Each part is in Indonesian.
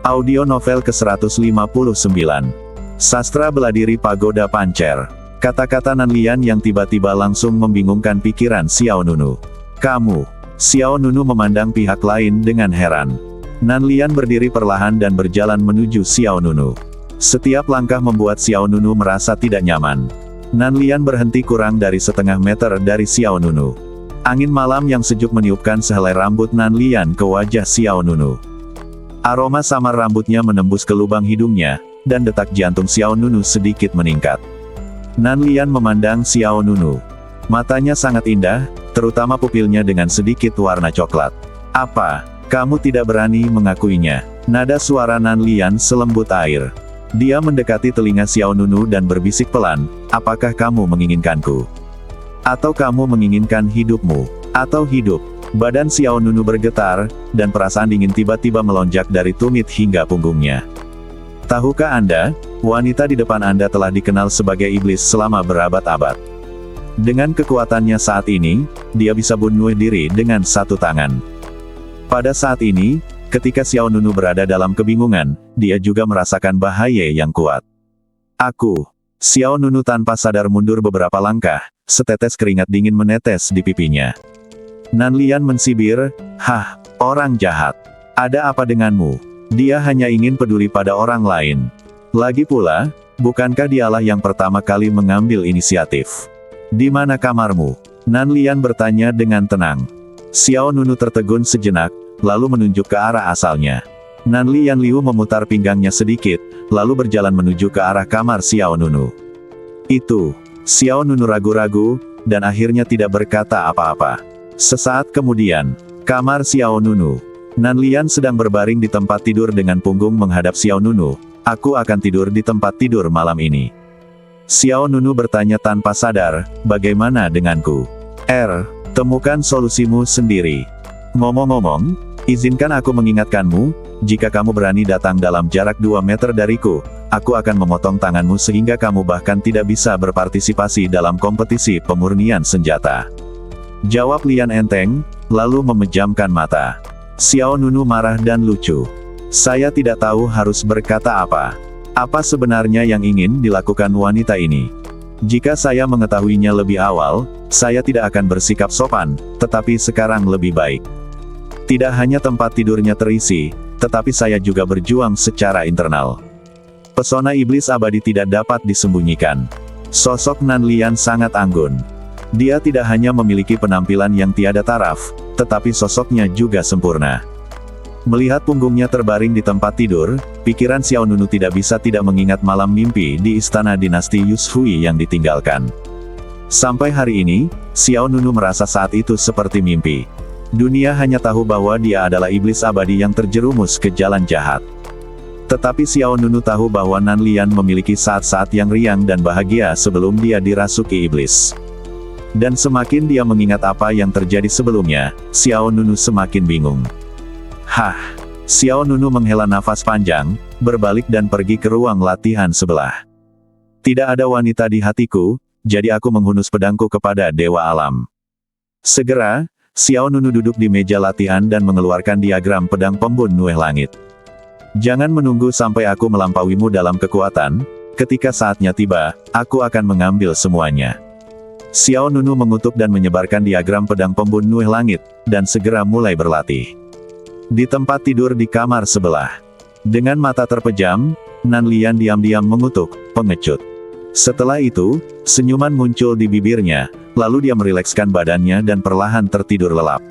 Audio novel ke-159. Sastra Beladiri Pagoda Pancer. Kata-kata Nanlian yang tiba-tiba langsung membingungkan pikiran Xiao Nunu. Kamu. Xiao Nunu memandang pihak lain dengan heran. Nanlian berdiri perlahan dan berjalan menuju Xiao Nunu. Setiap langkah membuat Xiao Nunu merasa tidak nyaman. Nanlian berhenti kurang dari setengah meter dari Xiao Nunu. Angin malam yang sejuk meniupkan sehelai rambut Nanlian ke wajah Xiao Nunu. Aroma samar rambutnya menembus ke lubang hidungnya, dan detak jantung Xiao Nunu sedikit meningkat. Nanlian memandang Xiao Nunu. Matanya sangat indah, terutama pupilnya dengan sedikit warna coklat. Apa, kamu tidak berani mengakuinya? Nada suara Nanlian selembut air. Dia mendekati telinga Xiao Nunu dan berbisik pelan, apakah kamu menginginkanku? Atau kamu menginginkan hidupmu? Atau hidup? Badan Xiao Nunu bergetar, dan perasaan dingin tiba-tiba melonjak dari tumit hingga punggungnya. Tahukah Anda, wanita di depan Anda telah dikenal sebagai iblis selama berabad-abad. Dengan kekuatannya saat ini, dia bisa bunuh diri dengan satu tangan. Pada saat ini, ketika Xiao Nunu berada dalam kebingungan, dia juga merasakan bahaya yang kuat. Xiao Nunu tanpa sadar mundur beberapa langkah, setetes keringat dingin menetes di pipinya. Nanlian mensibir, "Hah, orang jahat. Ada apa denganmu? Dia hanya ingin peduli pada orang lain. Lagi pula, bukankah dialah yang pertama kali mengambil inisiatif? Di mana kamarmu?" Nanlian bertanya dengan tenang. Xiao Nunu tertegun sejenak, lalu menunjuk ke arah asalnya. Nanlian Liu memutar pinggangnya sedikit, lalu berjalan menuju ke arah kamar Xiao Nunu. Xiao Nunu ragu-ragu, dan akhirnya tidak berkata apa-apa. Sesaat kemudian, kamar Xiao Nunu. Nanlian sedang berbaring di tempat tidur dengan punggung menghadap Xiao Nunu. "Aku akan tidur di tempat tidur malam ini." Xiao Nunu bertanya tanpa sadar, "Bagaimana denganku?" Temukan solusimu sendiri. Ngomong-ngomong, izinkan aku mengingatkanmu, jika kamu berani datang dalam jarak 2 meter dariku, aku akan memotong tanganmu sehingga kamu bahkan tidak bisa berpartisipasi dalam kompetisi pemurnian senjata. Jawab Lian enteng, lalu memejamkan mata. Xiao Nunu marah dan lucu. Saya tidak tahu harus berkata apa. Apa sebenarnya yang ingin dilakukan wanita ini? Jika saya mengetahuinya lebih awal, saya tidak akan bersikap sopan, tetapi sekarang lebih baik. Tidak hanya tempat tidurnya terisi, tetapi saya juga berjuang secara internal. Pesona iblis abadi tidak dapat disembunyikan. Sosok Nanlian sangat anggun. Dia tidak hanya memiliki penampilan yang tiada taraf, tetapi sosoknya juga sempurna. Melihat punggungnya terbaring di tempat tidur, pikiran Xiao Nunu tidak bisa tidak mengingat malam mimpi di istana dinasti Yushui yang ditinggalkan. Sampai hari ini, Xiao Nunu merasa saat itu seperti mimpi. Dunia hanya tahu bahwa dia adalah iblis abadi yang terjerumus ke jalan jahat. Tetapi Xiao Nunu tahu bahwa Nanlian memiliki saat-saat yang riang dan bahagia sebelum dia dirasuki iblis. Dan semakin dia mengingat apa yang terjadi sebelumnya, Xiao Nunu semakin bingung. Xiao Nunu menghela nafas panjang, berbalik dan pergi ke ruang latihan sebelah. Tidak ada wanita di hatiku, jadi aku menghunus pedangku kepada Dewa Alam. Segera, Xiao Nunu duduk di meja latihan dan mengeluarkan diagram pedang pembunuh langit. Jangan menunggu sampai aku melampauimu dalam kekuatan, ketika saatnya tiba, aku akan mengambil semuanya. Xiao Nunu mengutuk dan menyebarkan diagram pedang pembunuh langit, dan segera mulai berlatih. Di tempat tidur di kamar sebelah. Dengan mata terpejam, Nanlian diam-diam mengutuk, pengecut. Setelah itu, senyuman muncul di bibirnya, lalu dia merilekskan badannya dan perlahan tertidur lelap.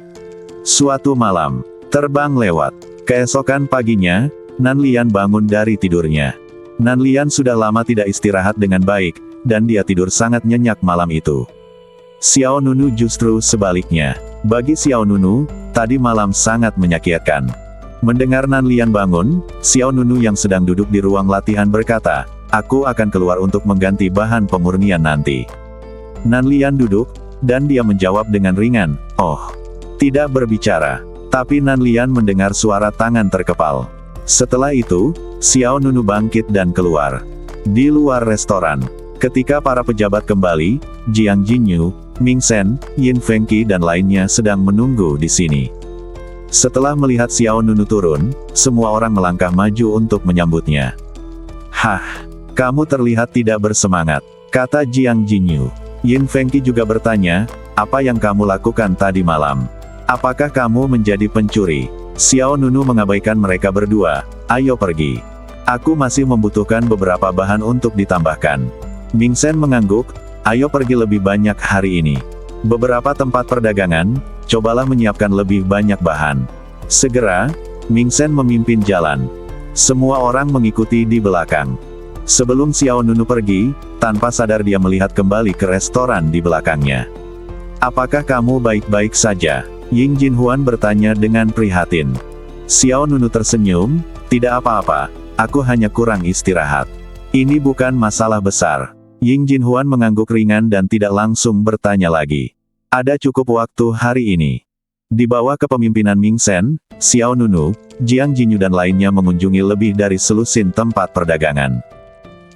Suatu malam, terbang lewat. Keesokan paginya, Nanlian bangun dari tidurnya. Nanlian sudah lama tidak istirahat dengan baik, dan dia tidur sangat nyenyak malam itu. Xiao Nunu justru sebaliknya. Bagi Xiao Nunu, tadi malam sangat menyakitkan. Mendengar Nanlian bangun, Xiao Nunu yang sedang duduk di ruang latihan berkata, "Aku akan keluar untuk mengganti bahan pemurnian nanti." Nanlian duduk, dan dia menjawab dengan ringan, "Oh." Tidak berbicara. Tapi Nanlian mendengar suara tangan terkepal. Setelah itu, Xiao Nunu bangkit dan keluar. Di luar restoran, ketika para pejabat kembali, Jiang Jinyu, Ming Shen, Yin Fengqi dan lainnya sedang menunggu di sini. Setelah melihat Xiao Nunu turun, semua orang melangkah maju untuk menyambutnya. "Hah, kamu terlihat tidak bersemangat," kata Jiang Jinyu. Yin Fengqi juga bertanya, "Apa yang kamu lakukan tadi malam? Apakah kamu menjadi pencuri?" Xiao Nunu mengabaikan mereka berdua, "Ayo pergi. Aku masih membutuhkan beberapa bahan untuk ditambahkan." Ming Shen mengangguk, "Ayo pergi lebih banyak hari ini. Beberapa tempat perdagangan, cobalah menyiapkan lebih banyak bahan." Segera, Ming Shen memimpin jalan. Semua orang mengikuti di belakang. Sebelum Xiao Nunu pergi, tanpa sadar dia melihat kembali ke restoran di belakangnya. "Apakah kamu baik-baik saja?" Ying Jinhuan bertanya dengan prihatin. Xiao Nunu tersenyum, "Tidak apa-apa, aku hanya kurang istirahat. Ini bukan masalah besar." Ying Jinhuan mengangguk ringan dan tidak langsung bertanya lagi. Ada cukup waktu hari ini. Di bawah kepemimpinan Ming Shen, Xiao Nunu, Jiang Jinyu dan lainnya mengunjungi lebih dari selusin tempat perdagangan.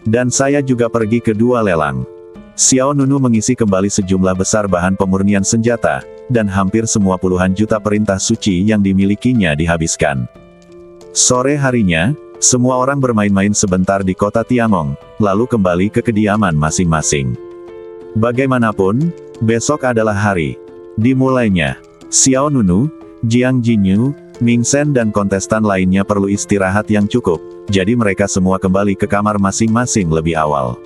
Dan saya juga pergi ke 2 lelang. Xiao Nunu mengisi kembali sejumlah besar bahan pemurnian senjata, dan hampir semua puluhan juta perintah suci yang dimilikinya dihabiskan. Sore harinya, semua orang bermain-main sebentar di kota Tiangong, lalu kembali ke kediaman masing-masing. Bagaimanapun, besok adalah hari dimulainya. Xiao Nunu, Jiang Jinyu, Ming Shen dan kontestan lainnya perlu istirahat yang cukup, jadi mereka semua kembali ke kamar masing-masing lebih awal.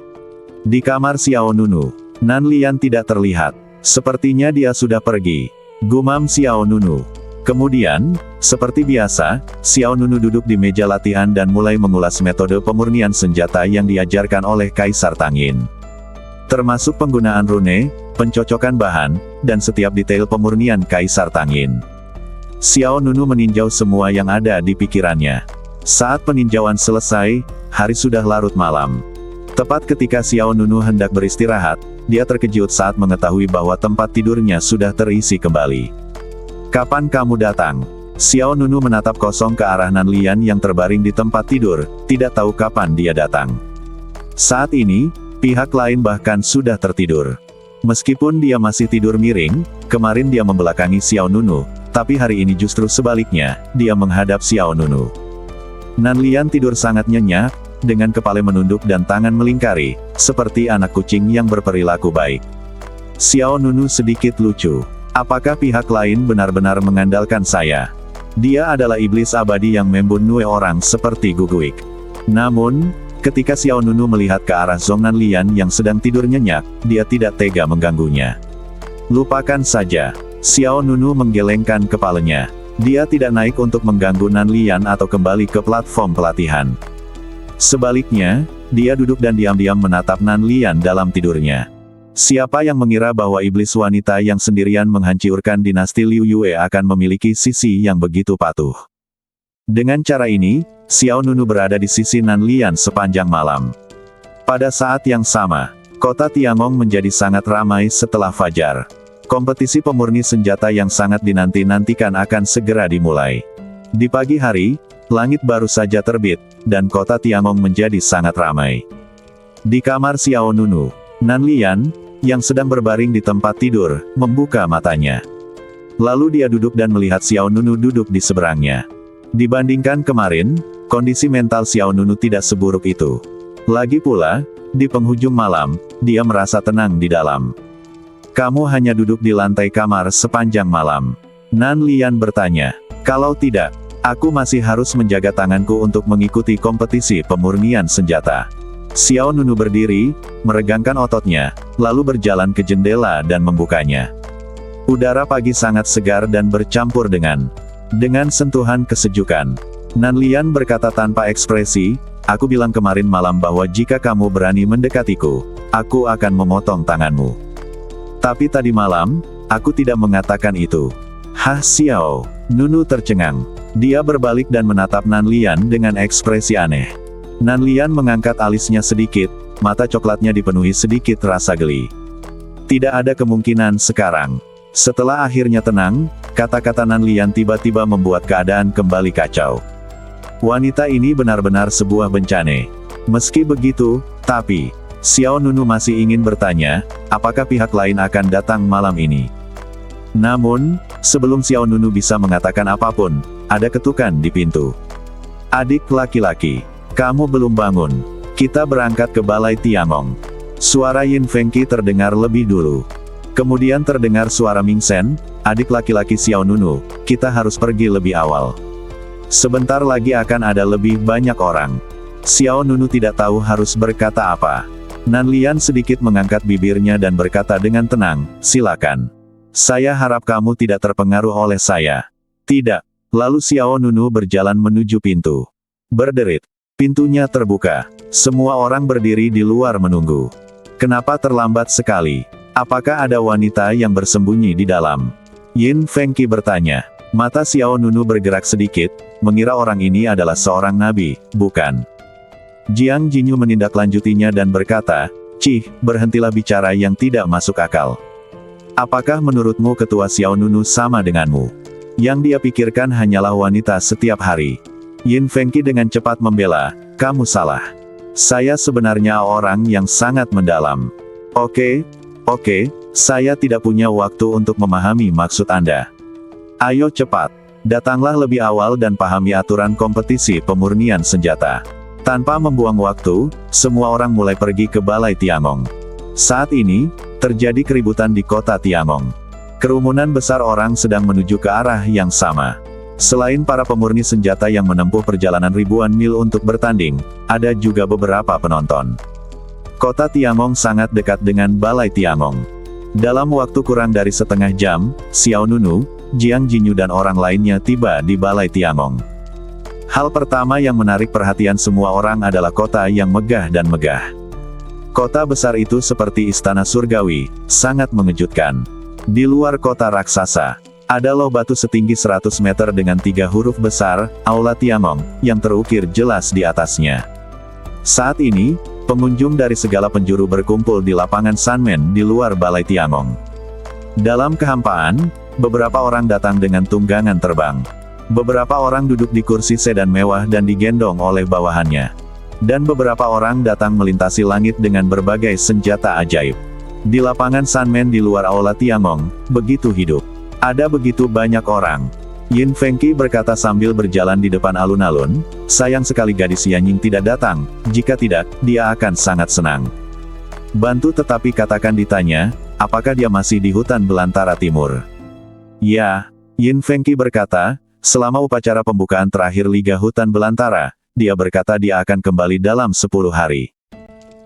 Di kamar Xiao Nunu, Nan Lian tidak terlihat. Sepertinya dia sudah pergi, gumam Xiao Nunu. Kemudian, seperti biasa, Xiao Nunu duduk di meja latihan dan mulai mengulas metode pemurnian senjata yang diajarkan oleh Kaisar Tangyin. Termasuk penggunaan rune, pencocokan bahan, dan setiap detail pemurnian Kaisar Tangyin. Xiao Nunu meninjau semua yang ada di pikirannya. Saat peninjauan selesai, hari sudah larut malam. Tepat ketika Xiao Nunu hendak beristirahat, dia terkejut saat mengetahui bahwa tempat tidurnya sudah terisi kembali. "Kapan kamu datang?" Xiao Nunu menatap kosong ke arah Nan Lian yang terbaring di tempat tidur, tidak tahu kapan dia datang. Saat ini, pihak lain bahkan sudah tertidur. Meskipun dia masih tidur miring, kemarin dia membelakangi Xiao Nunu, tapi hari ini justru sebaliknya, dia menghadap Xiao Nunu. Nan Lian tidur sangat nyenyak, dengan kepala menunduk dan tangan melingkari, seperti anak kucing yang berperilaku baik. Xiao Nunu sedikit lucu. "Apakah pihak lain benar-benar mengandalkan saya? Dia adalah iblis abadi yang membunuh orang seperti Guguik." Namun, ketika Xiao Nunu melihat ke arah Zhong Nan Lian yang sedang tidur nyenyak, dia tidak tega mengganggunya. "Lupakan saja." Xiao Nunu menggelengkan kepalanya. Dia tidak naik untuk mengganggu Nan Lian atau kembali ke platform pelatihan. Sebaliknya, dia duduk dan diam-diam menatap Nan Lian dalam tidurnya. Siapa yang mengira bahwa iblis wanita yang sendirian menghancurkan dinasti Liu Yue akan memiliki sisi yang begitu patuh. Dengan cara ini, Xiao Nunu berada di sisi Nan Lian sepanjang malam. Pada saat yang sama, kota Tiangong menjadi sangat ramai setelah fajar. Kompetisi pemurni senjata yang sangat dinanti-nantikan akan segera dimulai. Di pagi hari, langit baru saja terbit, dan kota Tiangong menjadi sangat ramai. Di kamar Xiao Nunu, Nan Lian, yang sedang berbaring di tempat tidur, membuka matanya. Lalu dia duduk dan melihat Xiao Nunu duduk di seberangnya. Dibandingkan kemarin, kondisi mental Xiao Nunu tidak seburuk itu. Lagi pula, di penghujung malam, dia merasa tenang di dalam. "Kamu hanya duduk di lantai kamar sepanjang malam?" Nan Lian bertanya. "Kalau tidak, aku masih harus menjaga tanganku untuk mengikuti kompetisi pemurnian senjata." Xiao Nunu berdiri, meregangkan ototnya, lalu berjalan ke jendela dan membukanya. Udara pagi sangat segar dan bercampur dengan sentuhan kesejukan. Nan Lian berkata tanpa ekspresi, "Aku bilang kemarin malam bahwa jika kamu berani mendekatiku, aku akan memotong tanganmu. Tapi tadi malam, aku tidak mengatakan itu." "Hah?" Xiao Nunu tercengang. Dia berbalik dan menatap Nan Lian dengan ekspresi aneh. Nan Lian mengangkat alisnya sedikit, mata coklatnya dipenuhi sedikit rasa geli. "Tidak ada kemungkinan sekarang." Setelah akhirnya tenang, kata-kata Nan Lian tiba-tiba membuat keadaan kembali kacau. Wanita ini benar-benar sebuah bencana. Meski begitu, tapi, Xiao Nunu masih ingin bertanya, apakah pihak lain akan datang malam ini. Namun, sebelum Xiao Nunu bisa mengatakan apapun, ada ketukan di pintu. Adik laki-laki, kamu belum bangun. Kita berangkat ke Balai Tiangong. Suara Yin Fengqi terdengar lebih dulu. Kemudian terdengar suara Ming Shen, adik laki-laki Xiao Nunu, kita harus pergi lebih awal. Sebentar lagi akan ada lebih banyak orang. Xiao Nunu tidak tahu harus berkata apa. Nan Lian sedikit mengangkat bibirnya dan berkata dengan tenang, silakan. Saya harap kamu tidak terpengaruh oleh saya. Tidak. Lalu Xiao Nunu berjalan menuju pintu. Berderit. Pintunya terbuka. Semua orang berdiri di luar menunggu. Kenapa terlambat sekali? Apakah ada wanita yang bersembunyi di dalam? Yin Fengqi bertanya. Mata Xiao Nunu bergerak sedikit, mengira orang ini adalah seorang nabi, bukan? Jiang Jinyu menindaklanjutinya dan berkata, Cih, berhentilah bicara yang tidak masuk akal. Apakah menurutmu ketua Xiao Nunu sama denganmu? Yang dia pikirkan hanyalah wanita setiap hari. Yin Fengqi dengan cepat membela, kamu salah. Saya sebenarnya orang yang sangat mendalam. Oke, saya tidak punya waktu untuk memahami maksud Anda. Ayo cepat, datanglah lebih awal dan pahami aturan kompetisi pemurnian senjata. Tanpa membuang waktu, semua orang mulai pergi ke Balai Tiangong. Saat ini, terjadi keributan di kota Tiangong. Kerumunan besar orang sedang menuju ke arah yang sama. Selain para pemurni senjata yang menempuh perjalanan ribuan mil untuk bertanding, ada juga beberapa penonton. Kota Tiangong sangat dekat dengan Balai Tiangong. Dalam waktu kurang dari setengah jam, Xiao Nunu, Jiang Jinyu dan orang lainnya tiba di Balai Tiangong. Hal pertama yang menarik perhatian semua orang adalah kota yang megah dan megah. Kota besar itu seperti istana surgawi, sangat mengejutkan. Di luar kota raksasa, ada loh batu setinggi 100 meter dengan 3 huruf besar, Aula Tiangong, yang terukir jelas di atasnya. Saat ini, pengunjung dari segala penjuru berkumpul di lapangan Sanmen di luar Balai Tiangong. Dalam kehampaan, beberapa orang datang dengan tunggangan terbang. Beberapa orang duduk di kursi sedan mewah dan digendong oleh bawahannya. Dan beberapa orang datang melintasi langit dengan berbagai senjata ajaib. Di lapangan Sanmen di luar Aula Tiangong, begitu hidup. Ada begitu banyak orang. Yin Fengqi berkata sambil berjalan di depan alun-alun, sayang sekali gadis Yanying tidak datang, jika tidak, dia akan sangat senang. Bantu tetapi katakan ditanya, apakah dia masih di hutan belantara timur? Ya, Yin Fengqi berkata, selama upacara pembukaan terakhir Liga Hutan Belantara, dia berkata dia akan kembali dalam 10 hari.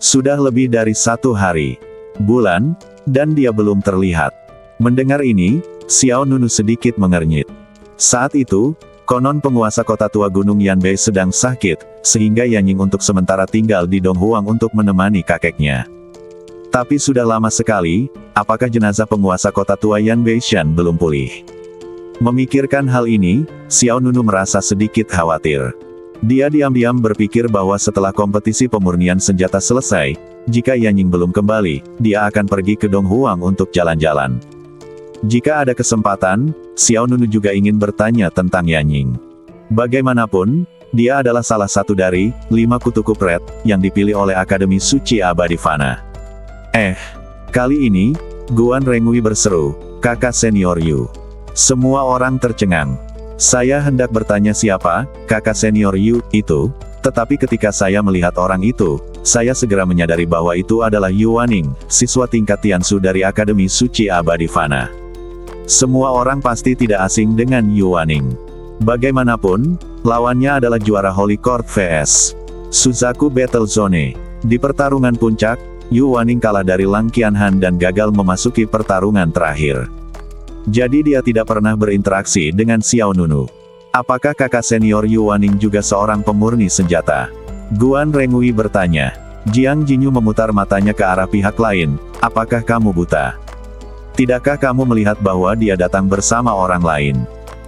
Sudah lebih dari 1 hari, bulan, dan dia belum terlihat. Mendengar ini, Xiao Nunu sedikit mengernyit. Saat itu, konon penguasa kota tua Gunung Yanbei sedang sakit, sehingga Yanying untuk sementara tinggal di Donghuang untuk menemani kakeknya. Tapi sudah lama sekali, apakah jenazah penguasa kota tua Yanbei Shan belum pulih? Memikirkan hal ini, Xiao Nunu merasa sedikit khawatir. Dia diam-diam berpikir bahwa setelah kompetisi pemurnian senjata selesai, jika Yanying belum kembali, dia akan pergi ke Donghuang untuk jalan-jalan. Jika ada kesempatan, Xiao Nunu juga ingin bertanya tentang Yanying. Bagaimanapun, dia adalah salah satu dari 5 kutu kupret yang dipilih oleh Akademi Suci Abadi Fana. Kali ini, Guan Rengui berseru, kakak senior Yu. Semua orang tercengang. Saya hendak bertanya siapa, kakak senior Yu, itu, tetapi ketika saya melihat orang itu, saya segera menyadari bahwa itu adalah Yu Waning, siswa tingkat Tiansu dari Akademi Suci Abadi Fana. Semua orang pasti tidak asing dengan Yu Waning. Bagaimanapun, lawannya adalah juara Holy Court vs Suzaku Battle Zone. Di pertarungan puncak, Yu Waning kalah dari Lang Qianhan dan gagal memasuki pertarungan terakhir. Jadi dia tidak pernah berinteraksi dengan Xiao Nunu. Apakah kakak senior Yu Waning juga seorang pemurni senjata? Guan Rengui bertanya. Jiang Jinyu memutar matanya ke arah pihak lain, apakah kamu buta? Tidakkah kamu melihat bahwa dia datang bersama orang lain?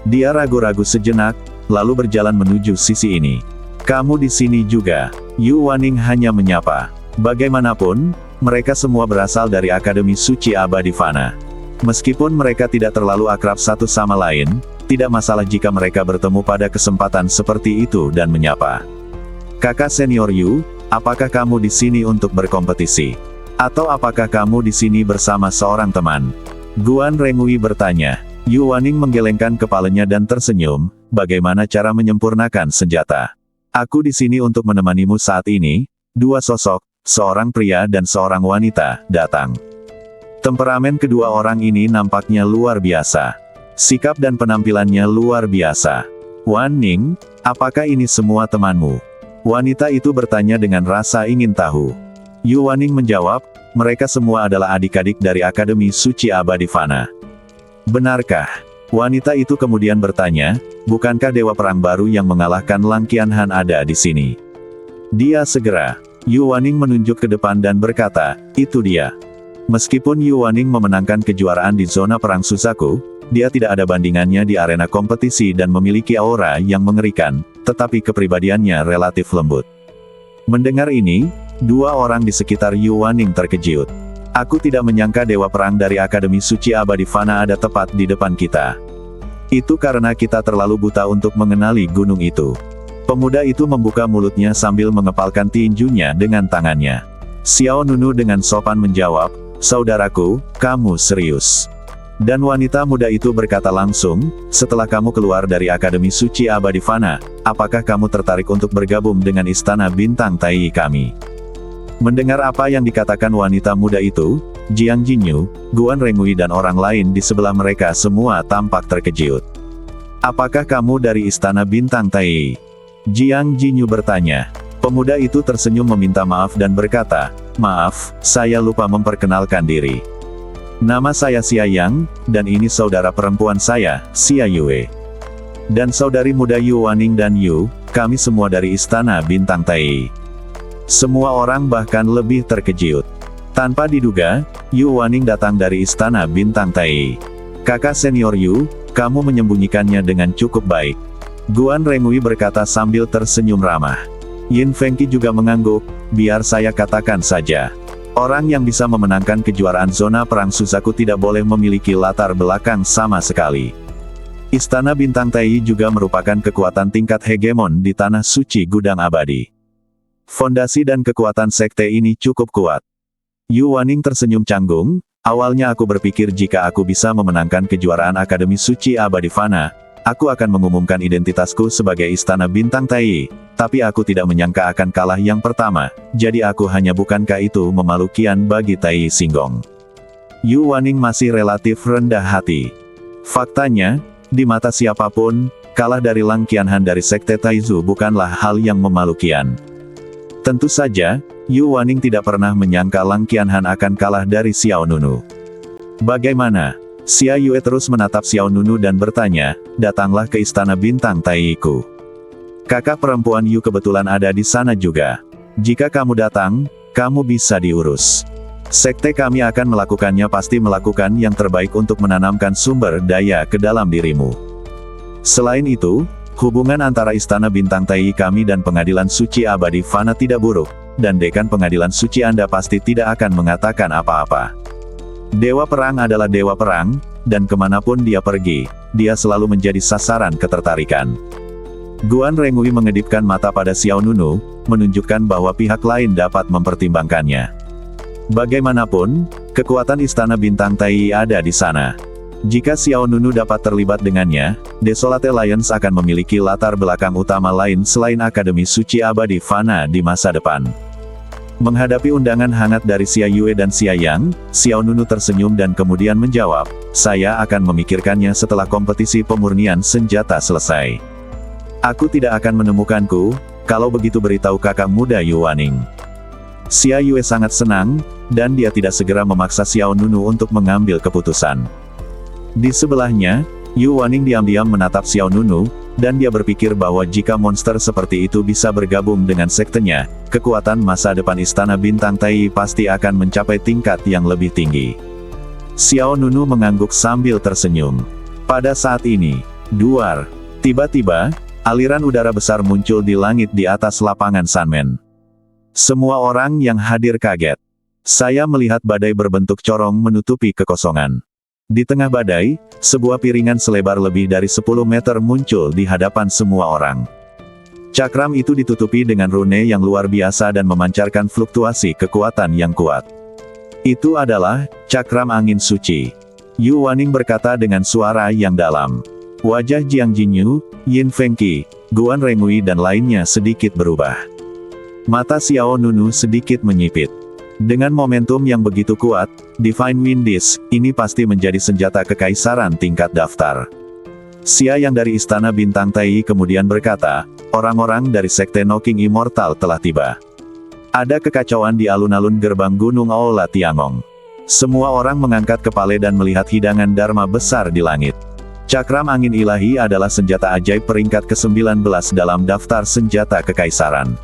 Dia ragu-ragu sejenak, lalu berjalan menuju sisi ini. Kamu di sini juga. Yu Waning hanya menyapa. Bagaimanapun, mereka semua berasal dari Akademi Suci Abadi Fana. Meskipun mereka tidak terlalu akrab satu sama lain, tidak masalah jika mereka bertemu pada kesempatan seperti itu dan menyapa. Kakak senior Yu, apakah kamu di sini untuk berkompetisi? Atau apakah kamu di sini bersama seorang teman? Guan Rengui bertanya. Yu Waning menggelengkan kepalanya dan tersenyum, bagaimana cara menyempurnakan senjata? Aku di sini untuk menemanimu saat ini. Dua sosok, seorang pria dan seorang wanita, datang. Temperamen kedua orang ini nampaknya luar biasa. Sikap dan penampilannya luar biasa. Wan Ning, apakah ini semua temanmu? Wanita itu bertanya dengan rasa ingin tahu. Yu Waning menjawab, mereka semua adalah adik-adik dari Akademi Suci Abadi Fana. Benarkah? Wanita itu kemudian bertanya, bukankah Dewa Perang baru yang mengalahkan Lang Qianhan ada di sini? Dia segera. Yu Waning menunjuk ke depan dan berkata, itu dia. Meskipun Yu Waning memenangkan kejuaraan di zona perang Suzaku, dia tidak ada bandingannya di arena kompetisi dan memiliki aura yang mengerikan, tetapi kepribadiannya relatif lembut. Mendengar ini, dua orang di sekitar Yu Waning terkejut. Aku tidak menyangka Dewa Perang dari Akademi Suci Abadi Fana ada tepat di depan kita. Itu karena kita terlalu buta untuk mengenali gunung itu. Pemuda itu membuka mulutnya sambil mengepalkan tinjunya dengan tangannya. Xiao Nunu dengan sopan menjawab, saudaraku, kamu serius. Dan wanita muda itu berkata langsung, setelah kamu keluar dari Akademi Suci Abadi Fana, apakah kamu tertarik untuk bergabung dengan Istana Bintang Tai kami? Mendengar apa yang dikatakan wanita muda itu, Jiang Jinyu, Guan Rengui dan orang lain di sebelah mereka semua tampak terkejut. Apakah kamu dari Istana Bintang Tai? Jiang Jinyu bertanya. Pemuda itu tersenyum meminta maaf dan berkata, maaf, saya lupa memperkenalkan diri. Nama saya Xia Yang, dan ini saudara perempuan saya, Xia Yue. Dan saudari muda Yu Waning dan Yu, kami semua dari Istana Bintang Tai. Semua orang bahkan lebih terkejut. Tanpa diduga, Yu Waning datang dari Istana Bintang Tai. Kakak senior Yu, kamu menyembunyikannya dengan cukup baik. Guan Rengui berkata sambil tersenyum ramah. Yin Fengqi juga mengangguk, biar saya katakan saja. Orang yang bisa memenangkan kejuaraan zona perang Suzaku tidak boleh memiliki latar belakang sama sekali. Istana Bintang Tai juga merupakan kekuatan tingkat hegemon di Tanah Suci Gudang Abadi. Fondasi dan kekuatan sekte ini cukup kuat. Yu Waning tersenyum canggung, awalnya aku berpikir jika aku bisa memenangkan kejuaraan Akademi Suci Abadi Fana, aku akan mengumumkan identitasku sebagai Istana Bintang Tai, tapi aku tidak menyangka akan kalah yang pertama, jadi aku hanya bukankah itu memalukan bagi Tai Xinggong. Yu Waning masih relatif rendah hati. Faktanya, di mata siapapun, kalah dari Lang Qianhan dari Sekte Taizu bukanlah hal yang memalukan. Tentu saja, Yu Waning tidak pernah menyangka Lang Qianhan akan kalah dari Xiao Nunu. Bagaimana? Xia Yue terus menatap Xiao Nunu dan bertanya, datanglah ke Istana Bintang Tai-ku. Kakak perempuan Yu kebetulan ada di sana juga. Jika kamu datang, kamu bisa diurus. Sekte kami akan melakukannya pasti melakukan yang terbaik untuk menanamkan sumber daya ke dalam dirimu. Selain itu, hubungan antara Istana Bintang Tai kami dan Pengadilan Suci Abadi Fana tidak buruk, dan Dekan Pengadilan Suci Anda pasti tidak akan mengatakan apa-apa. Dewa Perang adalah Dewa Perang, dan kemanapun dia pergi, dia selalu menjadi sasaran ketertarikan. Guan Rengui mengedipkan mata pada Xiao Nunu, menunjukkan bahwa pihak lain dapat mempertimbangkannya. Bagaimanapun, kekuatan Istana Bintang Tai ada di sana. Jika Xiao Nunu dapat terlibat dengannya, Desolate Alliance akan memiliki latar belakang utama lain selain Akademi Suci Abadi Fana di masa depan. Menghadapi undangan hangat dari Xia Yue dan Xia Yang, Xiao Nunu tersenyum dan kemudian menjawab, saya akan memikirkannya setelah kompetisi pemurnian senjata selesai. Aku tidak akan menemukanku, kalau begitu beritahu kakak muda Yu Waning. Xia Yue sangat senang, dan dia tidak segera memaksa Xiao Nunu untuk mengambil keputusan. Di sebelahnya, Yu Waning diam-diam menatap Xiao Nunu, dan dia berpikir bahwa jika monster seperti itu bisa bergabung dengan sektenya, kekuatan masa depan Istana Bintang Tai pasti akan mencapai tingkat yang lebih tinggi. Xiao Nunu mengangguk sambil tersenyum. Pada saat ini, duar. Tiba-tiba, aliran udara besar muncul di langit di atas lapangan Sanmen. Semua orang yang hadir kaget. Saya melihat badai berbentuk corong menutupi kekosongan. Di tengah badai, sebuah piringan selebar lebih dari 10 meter muncul di hadapan semua orang. Cakram itu ditutupi dengan rune yang luar biasa dan memancarkan fluktuasi kekuatan yang kuat. Itu adalah cakram angin suci. Yu Waning berkata dengan suara yang dalam. Wajah Jiang Jinyu, Yin Fengqi, Guan Rengui dan lainnya sedikit berubah. Mata Xiao Nunu sedikit menyipit. Dengan momentum yang begitu kuat, Divine Wind Disc, ini pasti menjadi senjata kekaisaran tingkat daftar. Xia yang dari Istana Bintang Tai kemudian berkata, orang-orang dari Sekte Knocking Immortal telah tiba. Ada kekacauan di alun-alun gerbang Gunung Aola Tiangong. Semua orang mengangkat kepala dan melihat hidangan Dharma besar di langit. Cakram angin ilahi adalah senjata ajaib peringkat ke-19 dalam daftar senjata kekaisaran.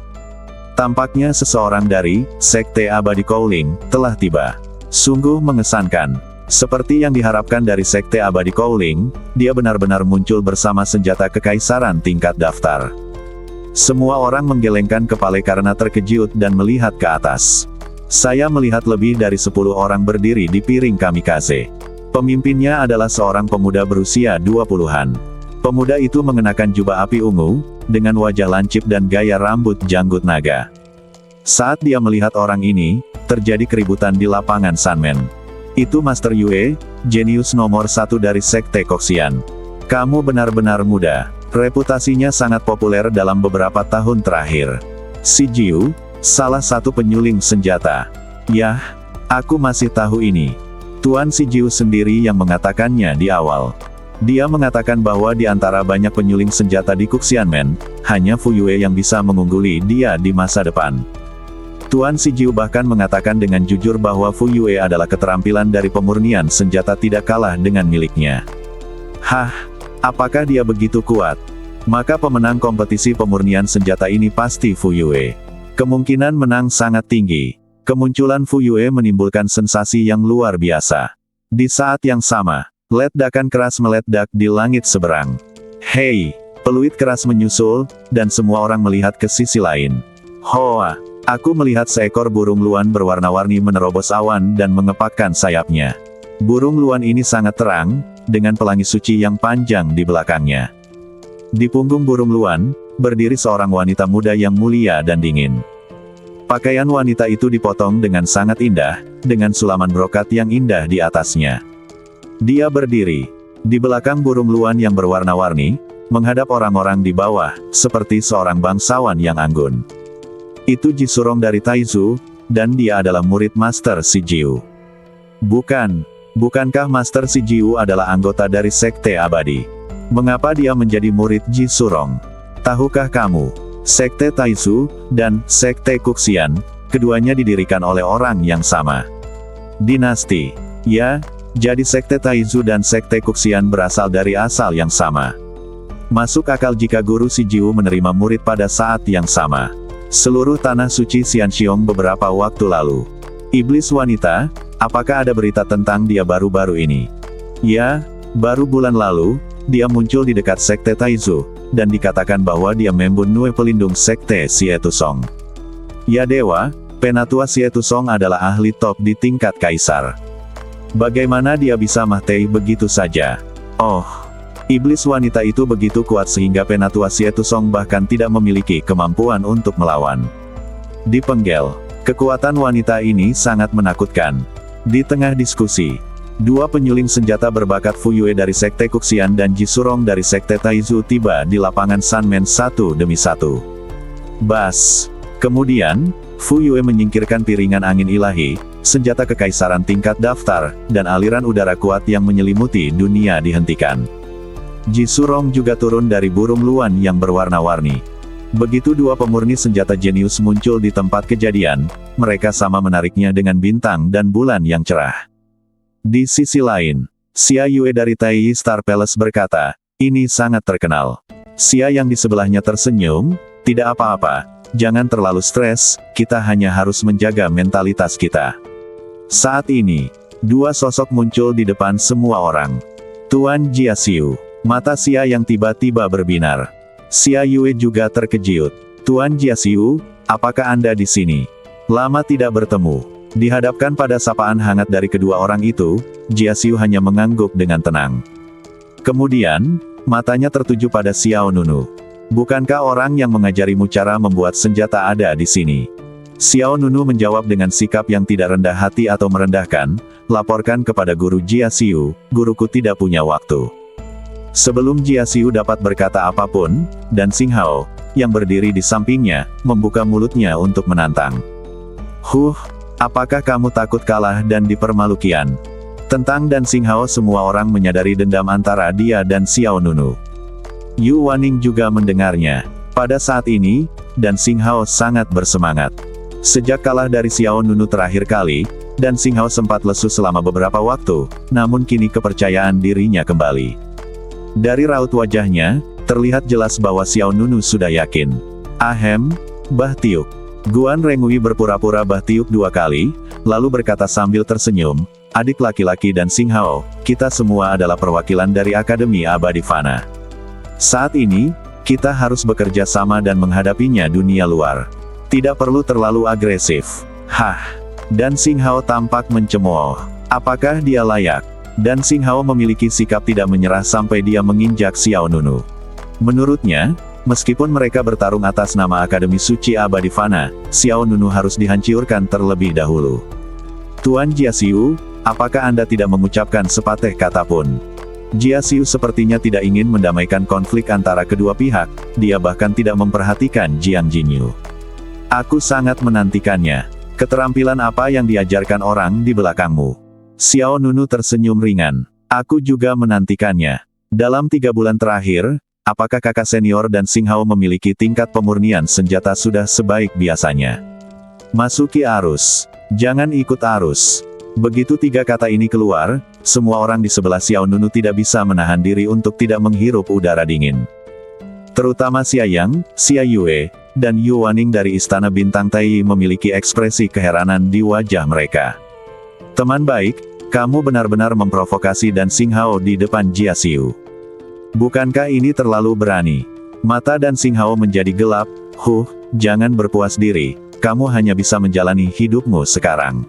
Tampaknya seseorang dari Sekte Abadi Kowling telah tiba. Sungguh mengesankan. Seperti yang diharapkan dari Sekte Abadi Kowling, dia benar-benar muncul bersama senjata kekaisaran tingkat daftar. Semua orang menggelengkan kepala karena terkejut dan melihat ke atas. Saya melihat lebih dari 10 orang berdiri di piring kamikaze. Pemimpinnya adalah seorang pemuda berusia 20-an. Pemuda itu mengenakan jubah api ungu, dengan wajah lancip dan gaya rambut janggut naga. Saat dia melihat orang ini, terjadi keributan di lapangan Sanmen. Itu Master Yue, jenius nomor 1 dari Sekte Koxian. Kamu benar-benar muda. Reputasinya sangat populer dalam beberapa tahun terakhir. Si Jiu, salah satu penyuling senjata. Yah, aku masih tahu ini. Tuan Si Jiu sendiri yang mengatakannya di awal. Dia mengatakan bahwa di antara banyak penyuling senjata di Kuxianmen, hanya Fu Yue yang bisa mengungguli dia di masa depan. Tuan Si Jiu bahkan mengatakan dengan jujur bahwa Fu Yue adalah keterampilan dari pemurnian senjata tidak kalah dengan miliknya. Hah, apakah dia begitu kuat? Maka pemenang kompetisi pemurnian senjata ini pasti Fu Yue. Kemungkinan menang sangat tinggi. Kemunculan Fu Yue menimbulkan sensasi yang luar biasa. Di saat yang sama, ledakan keras meledak di langit seberang. Hei, peluit keras menyusul, dan semua orang melihat ke sisi lain. Hoa, aku melihat seekor burung luan berwarna-warni menerobos awan dan mengepakkan sayapnya. Burung luan ini sangat terang, dengan pelangi suci yang panjang di belakangnya. Di punggung burung luan, berdiri seorang wanita muda yang mulia dan dingin. Pakaian wanita itu dipotong dengan sangat indah, dengan sulaman brokat yang indah di atasnya. Dia berdiri di belakang burung luan yang berwarna-warni, menghadap orang-orang di bawah, seperti seorang bangsawan yang anggun. Itu Jisurong dari Taizu, dan dia adalah murid Master Si Jiu. Bukankah Master Si Jiu adalah anggota dari Sekte Abadi? Mengapa dia menjadi murid Jisurong? Tahukah kamu, Sekte Taizu, dan Sekte Kuxian, keduanya didirikan oleh orang yang sama. Dinasti. Ya, jadi Sekte Taizu dan Sekte Kuxian berasal dari asal yang sama. Masuk akal jika Guru Si Jiu menerima murid pada saat yang sama. Seluruh tanah suci Xianxiong beberapa waktu lalu. Iblis wanita, apakah ada berita tentang dia baru-baru ini? Ya, baru bulan lalu, dia muncul di dekat Sekte Taizu, dan dikatakan bahwa dia membunuh pelindung Sekte Xietusong. Ya dewa, Penatua Xietusong adalah ahli top di tingkat kaisar. Bagaimana dia bisa mati begitu saja? Oh, iblis wanita itu begitu kuat sehingga Penatua Xietusong bahkan tidak memiliki kemampuan untuk melawan. Dipenggal, kekuatan wanita ini sangat menakutkan. Di tengah diskusi, dua penyuling senjata berbakat Fu Yue dari Sekte Kuxian dan Jisurong dari Sekte Taizu tiba di lapangan Sanmen satu demi satu. Bas. Kemudian, Fu Yue menyingkirkan piringan angin ilahi, senjata kekaisaran tingkat daftar, dan aliran udara kuat yang menyelimuti dunia dihentikan. Jisurong juga turun dari burung luan yang berwarna-warni. Begitu dua pemurni senjata jenius muncul di tempat kejadian, mereka sama menariknya dengan bintang dan bulan yang cerah. Di sisi lain, Xia Yue dari Tai Star Palace berkata, ini sangat terkenal. Xia yang di sebelahnya tersenyum, tidak apa-apa, jangan terlalu stres, kita hanya harus menjaga mentalitas kita. Saat ini, dua sosok muncul di depan semua orang. Tuan Jiasiu, mata Xia yang tiba-tiba berbinar. Xia Yue juga terkejut. Tuan Jiasiu, apakah Anda di sini? Lama tidak bertemu. Dihadapkan pada sapaan hangat dari kedua orang itu, Jiasiu hanya mengangguk dengan tenang. Kemudian, matanya tertuju pada Xiao Nunu. Bukankah orang yang mengajarimu cara membuat senjata ada di sini? Xiao Nunu menjawab dengan sikap yang tidak rendah hati atau merendahkan, laporkan kepada guru Jia Xiu, guruku tidak punya waktu. Sebelum Jia Xiu dapat berkata apapun, Dan Xing Hao, yang berdiri di sampingnya, membuka mulutnya untuk menantang. Apakah kamu takut kalah dan dipermalukan? Tentang Dan Xing Hao semua orang menyadari dendam antara dia dan Xiao Nunu. Yu Waning juga mendengarnya. Pada saat ini, Dan Xing Hao sangat bersemangat. Sejak kalah dari Xiao Nunu terakhir kali, Dan Xing Hao sempat lesu selama beberapa waktu, namun kini kepercayaan dirinya kembali. Dari raut wajahnya, terlihat jelas bahwa Xiao Nunu sudah yakin. Ahem, Bah Tiuk. Guan Rengui berpura-pura Bah Tiuk 2 kali, lalu berkata sambil tersenyum, adik laki-laki Dan Xing Hao, kita semua adalah perwakilan dari Akademi Abadi Fana. Saat ini, kita harus bekerja sama dan menghadapinya dunia luar. Tidak perlu terlalu agresif. Dan Xing Hao tampak mencemooh. Apakah dia layak? Dan Xing Hao memiliki sikap tidak menyerah sampai dia menginjak Xiao Nunu. Menurutnya, meskipun mereka bertarung atas nama Akademi Suci Abadi Fana, Xiao Nunu harus dihancurkan terlebih dahulu. Tuan Jia Xiu, apakah Anda tidak mengucapkan sepatah kata pun? Jia Xiu sepertinya tidak ingin mendamaikan konflik antara kedua pihak, dia bahkan tidak memperhatikan Jiang Jinyu. Aku sangat menantikannya. Keterampilan apa yang diajarkan orang di belakangmu? Xiao Nunu tersenyum ringan. Aku juga menantikannya. Dalam 3 bulan terakhir, apakah kakak senior Dan Xing Hao memiliki tingkat pemurnian senjata sudah sebaik biasanya? Masuki arus. Jangan ikut arus. Begitu 3 kata ini keluar, semua orang di sebelah Xiao Nunu tidak bisa menahan diri untuk tidak menghirup udara dingin. Terutama Xia Yang, Xia Yue, dan Yu Waning dari Istana Bintang Tai memiliki ekspresi keheranan di wajah mereka. Teman baik, kamu benar-benar memprovokasi Dan Xing Hao di depan Jia Xiu. Bukankah ini terlalu berani? Mata Dan Xing Hao menjadi gelap. Jangan berpuas diri, kamu hanya bisa menjalani hidupmu sekarang.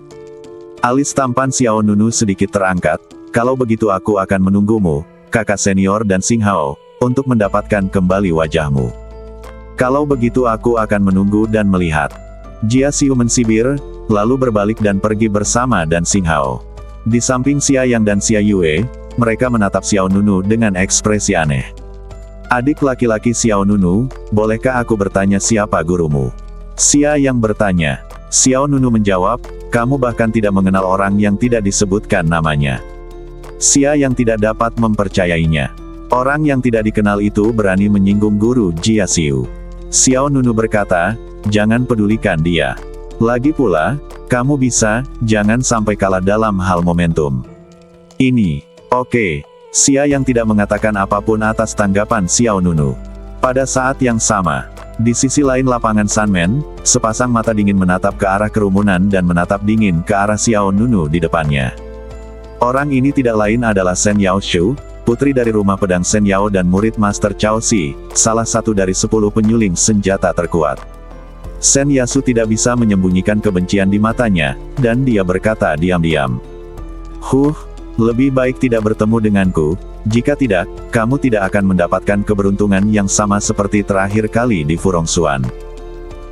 Alis tampan Xiao Nunu sedikit terangkat, kalau begitu aku akan menunggumu, kakak senior Dan Xing Hao, untuk mendapatkan kembali wajahmu. Kalau begitu aku akan menunggu dan melihat. Jia Xiu mensibir, lalu berbalik dan pergi bersama Dan Xing Hao. Di samping Xia Yang dan Xia Yue, mereka menatap Xiao Nunu dengan ekspresi aneh. Adik laki-laki Xiao Nunu, bolehkah aku bertanya siapa gurumu? Xia Yang bertanya. Xiao Nunu menjawab, kamu bahkan tidak mengenal orang yang tidak disebutkan namanya. Xia Yang tidak dapat mempercayainya. Orang yang tidak dikenal itu berani menyinggung guru Jia Xiu. Xiao Nunu berkata, jangan pedulikan dia. Lagi pula, kamu bisa, jangan sampai kalah dalam hal momentum. Ini, oke. Xia Yang tidak mengatakan apapun atas tanggapan Xiao Nunu. Pada saat yang sama, di sisi lain lapangan Sanmen, sepasang mata dingin menatap ke arah kerumunan dan menatap dingin ke arah Xiao Nunu di depannya. Orang ini tidak lain adalah Shen Yaoshu, putri dari rumah pedang Shen Yao dan murid Master Cao Si, salah satu dari 10 penyuling senjata terkuat. Shen Yasu tidak bisa menyembunyikan kebencian di matanya, dan dia berkata diam-diam. Lebih baik tidak bertemu denganku, jika tidak, kamu tidak akan mendapatkan keberuntungan yang sama seperti terakhir kali di Furongsuan.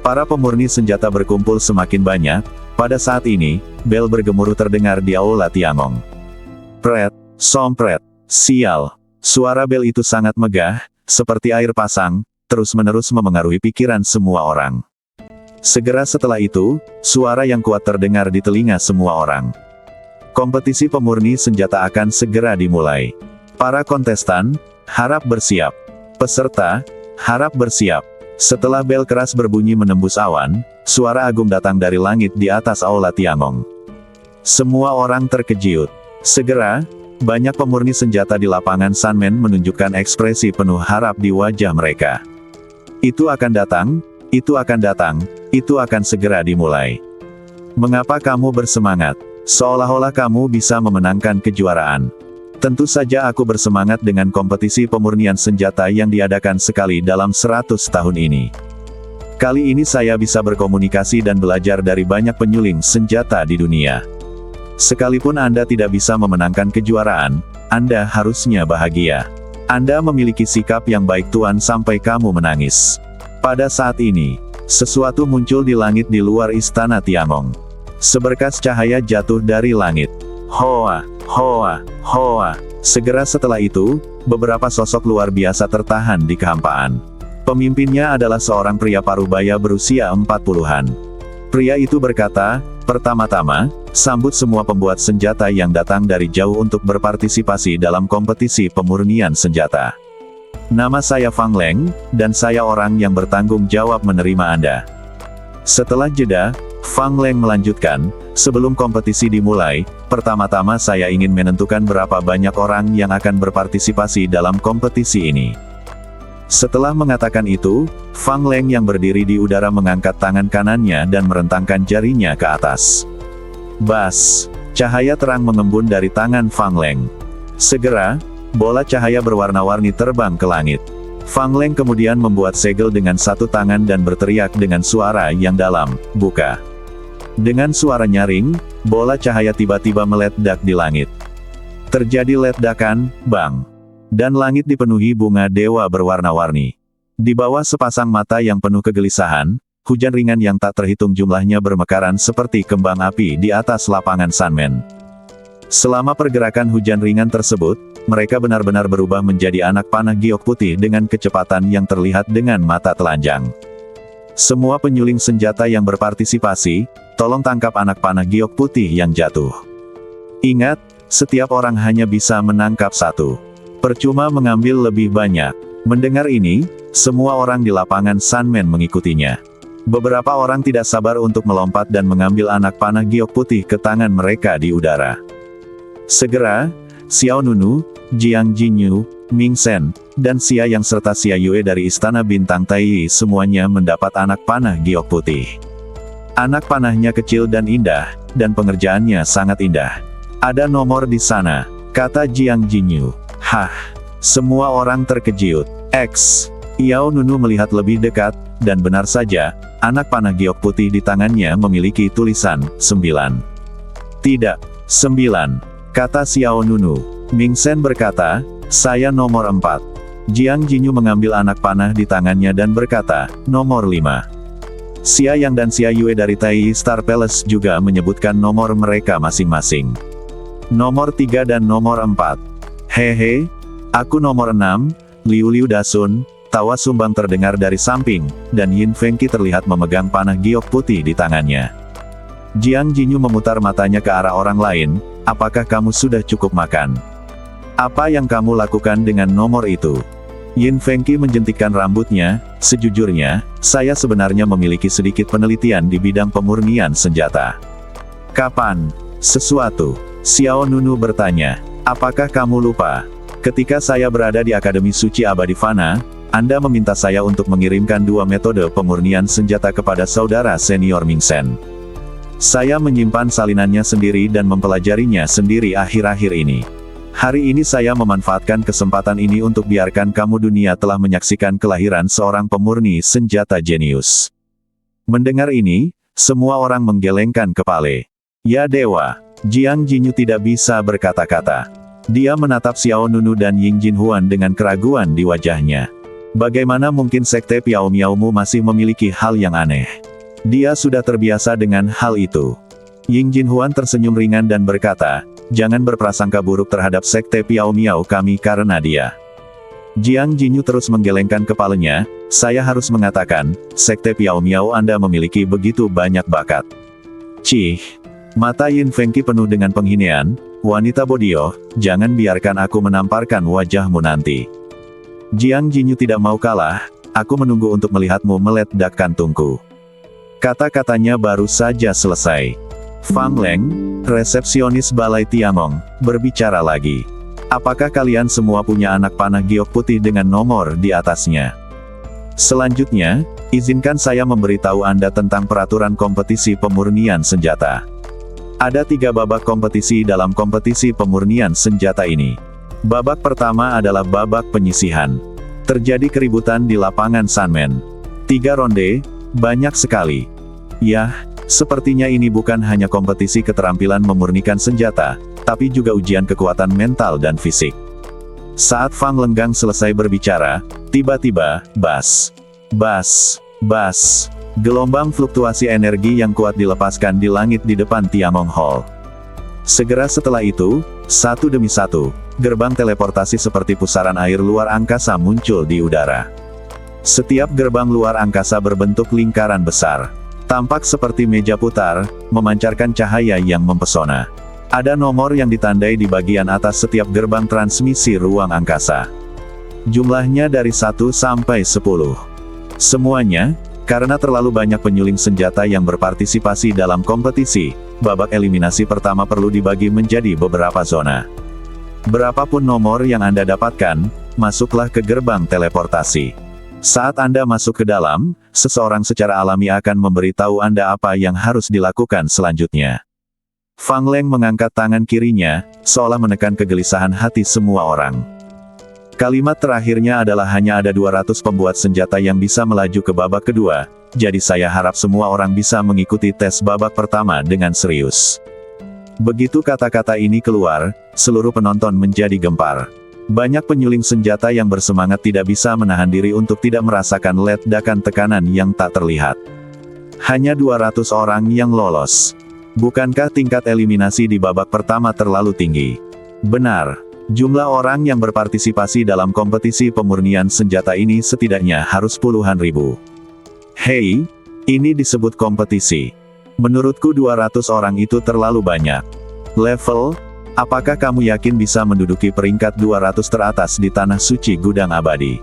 Para pemurni senjata berkumpul semakin banyak, pada saat ini, bel bergemuruh terdengar di Aula Tiangong. Pret, sompret. Sial. Suara bel itu sangat megah, seperti air pasang, terus-menerus memengaruhi pikiran semua orang. Segera setelah itu, suara yang kuat terdengar di telinga semua orang. Kompetisi pemurni senjata akan segera dimulai. Para kontestan, harap bersiap. Peserta, harap bersiap. Setelah bel keras berbunyi menembus awan, suara agung datang dari langit di atas Aula Tiangong. Semua orang terkejut. Segera, banyak pemurni senjata di lapangan Sanmen menunjukkan ekspresi penuh harap di wajah mereka. Itu akan datang, itu akan datang, itu akan segera dimulai. Mengapa kamu bersemangat? Seolah-olah kamu bisa memenangkan kejuaraan. Tentu saja aku bersemangat dengan kompetisi pemurnian senjata yang diadakan sekali dalam 100 tahun ini. Kali ini saya bisa berkomunikasi dan belajar dari banyak penyuling senjata di dunia. Sekalipun Anda tidak bisa memenangkan kejuaraan, Anda harusnya bahagia. Anda memiliki sikap yang baik Tuan sampai kamu menangis. Pada saat ini, sesuatu muncul di langit di luar Istana Tiangong. Seberkas cahaya jatuh dari langit. Hoa, hoa, hoa. Segera setelah itu, beberapa sosok luar biasa tertahan di kehampaan. Pemimpinnya adalah seorang pria parubaya berusia 40-an. Pria itu berkata, pertama-tama, sambut semua pembuat senjata yang datang dari jauh untuk berpartisipasi dalam kompetisi pemurnian senjata. Nama saya Fang Leng, dan saya orang yang bertanggung jawab menerima Anda. Setelah jeda, Fang Leng melanjutkan, sebelum kompetisi dimulai, pertama-tama saya ingin menentukan berapa banyak orang yang akan berpartisipasi dalam kompetisi ini. Setelah mengatakan itu, Fang Leng yang berdiri di udara mengangkat tangan kanannya dan merentangkan jarinya ke atas. Bas! Cahaya terang mengembun dari tangan Fang Leng. Segera, bola cahaya berwarna-warni terbang ke langit. Fang Leng kemudian membuat segel dengan satu tangan dan berteriak dengan suara yang dalam, "Buka!" Dengan suara nyaring, bola cahaya tiba-tiba meledak di langit. Terjadi ledakan, bang! Dan langit dipenuhi bunga dewa berwarna-warni. Di bawah sepasang mata yang penuh kegelisahan, hujan ringan yang tak terhitung jumlahnya bermekaran seperti kembang api di atas lapangan Sunman. Selama pergerakan hujan ringan tersebut, mereka benar-benar berubah menjadi anak panah giok putih dengan kecepatan yang terlihat dengan mata telanjang. Semua penyuling senjata yang berpartisipasi, tolong tangkap anak panah giok putih yang jatuh. Ingat, setiap orang hanya bisa menangkap satu. Percuma mengambil lebih banyak. Mendengar ini, semua orang di lapangan Sunman mengikutinya. Beberapa orang tidak sabar untuk melompat dan mengambil anak panah giok putih ke tangan mereka di udara. Segera, Xiao Nunu, Jiang Jinyu, Ming Sen, dan Xia Yang serta Xia Yue dari Istana Bintang Tai semuanya mendapat anak panah giok putih. Anak panahnya kecil dan indah, dan pengerjaannya sangat indah. Ada nomor di sana, kata Jiang Jinyu. Hah! Semua orang terkejut. X. Xiao Nunu melihat lebih dekat, dan benar saja, anak panah giok putih di tangannya memiliki tulisan 9. Tidak, 9, kata Xiao Nunu. Ming Sen berkata, saya nomor 4. Jiang Jinyu mengambil anak panah di tangannya dan berkata, nomor 5. Xia Yang dan Xia Yue dari Tai Star Palace juga menyebutkan nomor mereka masing-masing. Nomor 3 dan nomor 4. Hehe, aku nomor 6, Liu Liu Dasun. Tawa sumbang terdengar dari samping, dan Yin Fengqi terlihat memegang panah giok putih di tangannya. Jiang Jinyu memutar matanya ke arah orang lain, apakah kamu sudah cukup makan? Apa yang kamu lakukan dengan nomor itu? Yin Fengqi menjentikkan rambutnya, sejujurnya, saya sebenarnya memiliki sedikit penelitian di bidang pemurnian senjata. Kapan? Sesuatu. Xiao Nunu bertanya, apakah kamu lupa? Ketika saya berada di Akademi Suci Abadi Fana, Anda meminta saya untuk mengirimkan 2 metode pemurnian senjata kepada saudara senior Ming Sen. Saya menyimpan salinannya sendiri dan mempelajarinya sendiri akhir-akhir ini. Hari ini saya memanfaatkan kesempatan ini untuk biarkan kamu dunia telah menyaksikan kelahiran seorang pemurni senjata jenius. Mendengar ini, semua orang menggelengkan kepala. Ya dewa, Jiang Jinyu tidak bisa berkata-kata. Dia menatap Xiao Nunu dan Ying Jinhuan dengan keraguan di wajahnya. Bagaimana mungkin sekte Piao Miaomu masih memiliki hal yang aneh? Dia sudah terbiasa dengan hal itu. Ying Jinhuan tersenyum ringan dan berkata, jangan berprasangka buruk terhadap sekte Piao Miao kami karena dia. Jiang Jinyu terus menggelengkan kepalanya, saya harus mengatakan, sekte Piao Miao Anda memiliki begitu banyak bakat. Cih! Mata Yin Fengqi penuh dengan penghinaan, wanita bodoh, jangan biarkan aku menamparkan wajahmu nanti. Jiang Jinyu tidak mau kalah, aku menunggu untuk melihatmu meledak kantungku. Kata-katanya baru saja selesai. Fang Leng, resepsionis Balai Tiangong, berbicara lagi. Apakah kalian semua punya anak panah giok putih dengan nomor di atasnya? Selanjutnya, izinkan saya memberitahu Anda tentang peraturan kompetisi pemurnian senjata. Ada 3 babak kompetisi dalam kompetisi pemurnian senjata ini. Babak pertama adalah babak penyisihan. Terjadi keributan di lapangan Sunman. 3 ronde, banyak sekali. Yah, sepertinya ini bukan hanya kompetisi keterampilan memurnikan senjata, tapi juga ujian kekuatan mental dan fisik. Saat Fang Lenggang selesai berbicara, tiba-tiba, bas, bas, bas. Gelombang fluktuasi energi yang kuat dilepaskan di langit di depan Tiangong Hall. Segera setelah itu, satu demi satu, gerbang teleportasi seperti pusaran air luar angkasa muncul di udara. Setiap gerbang luar angkasa berbentuk lingkaran besar. Tampak seperti meja putar, memancarkan cahaya yang mempesona. Ada nomor yang ditandai di bagian atas setiap gerbang transmisi ruang angkasa. Jumlahnya dari 1 sampai 10. Semuanya, karena terlalu banyak penyuling senjata yang berpartisipasi dalam kompetisi, babak eliminasi pertama perlu dibagi menjadi beberapa zona. Berapapun nomor yang Anda dapatkan, masuklah ke gerbang teleportasi. Saat Anda masuk ke dalam, seseorang secara alami akan memberitahu Anda apa yang harus dilakukan selanjutnya. Fang Leng mengangkat tangan kirinya, seolah menekan kegelisahan hati semua orang. Kalimat terakhirnya adalah hanya ada 200 pembuat senjata yang bisa melaju ke babak kedua, jadi saya harap semua orang bisa mengikuti tes babak pertama dengan serius. Begitu kata-kata ini keluar, seluruh penonton menjadi gempar. Banyak penyuling senjata yang bersemangat tidak bisa menahan diri untuk tidak merasakan ledakan tekanan yang tak terlihat. Hanya 200 orang yang lolos. Bukankah tingkat eliminasi di babak pertama terlalu tinggi? Benar. Jumlah orang yang berpartisipasi dalam kompetisi pemurnian senjata ini setidaknya harus puluhan ribu. Hei, ini disebut kompetisi. Menurutku 200 orang itu terlalu banyak. Level, apakah kamu yakin bisa menduduki peringkat 200 teratas di tanah suci gudang abadi?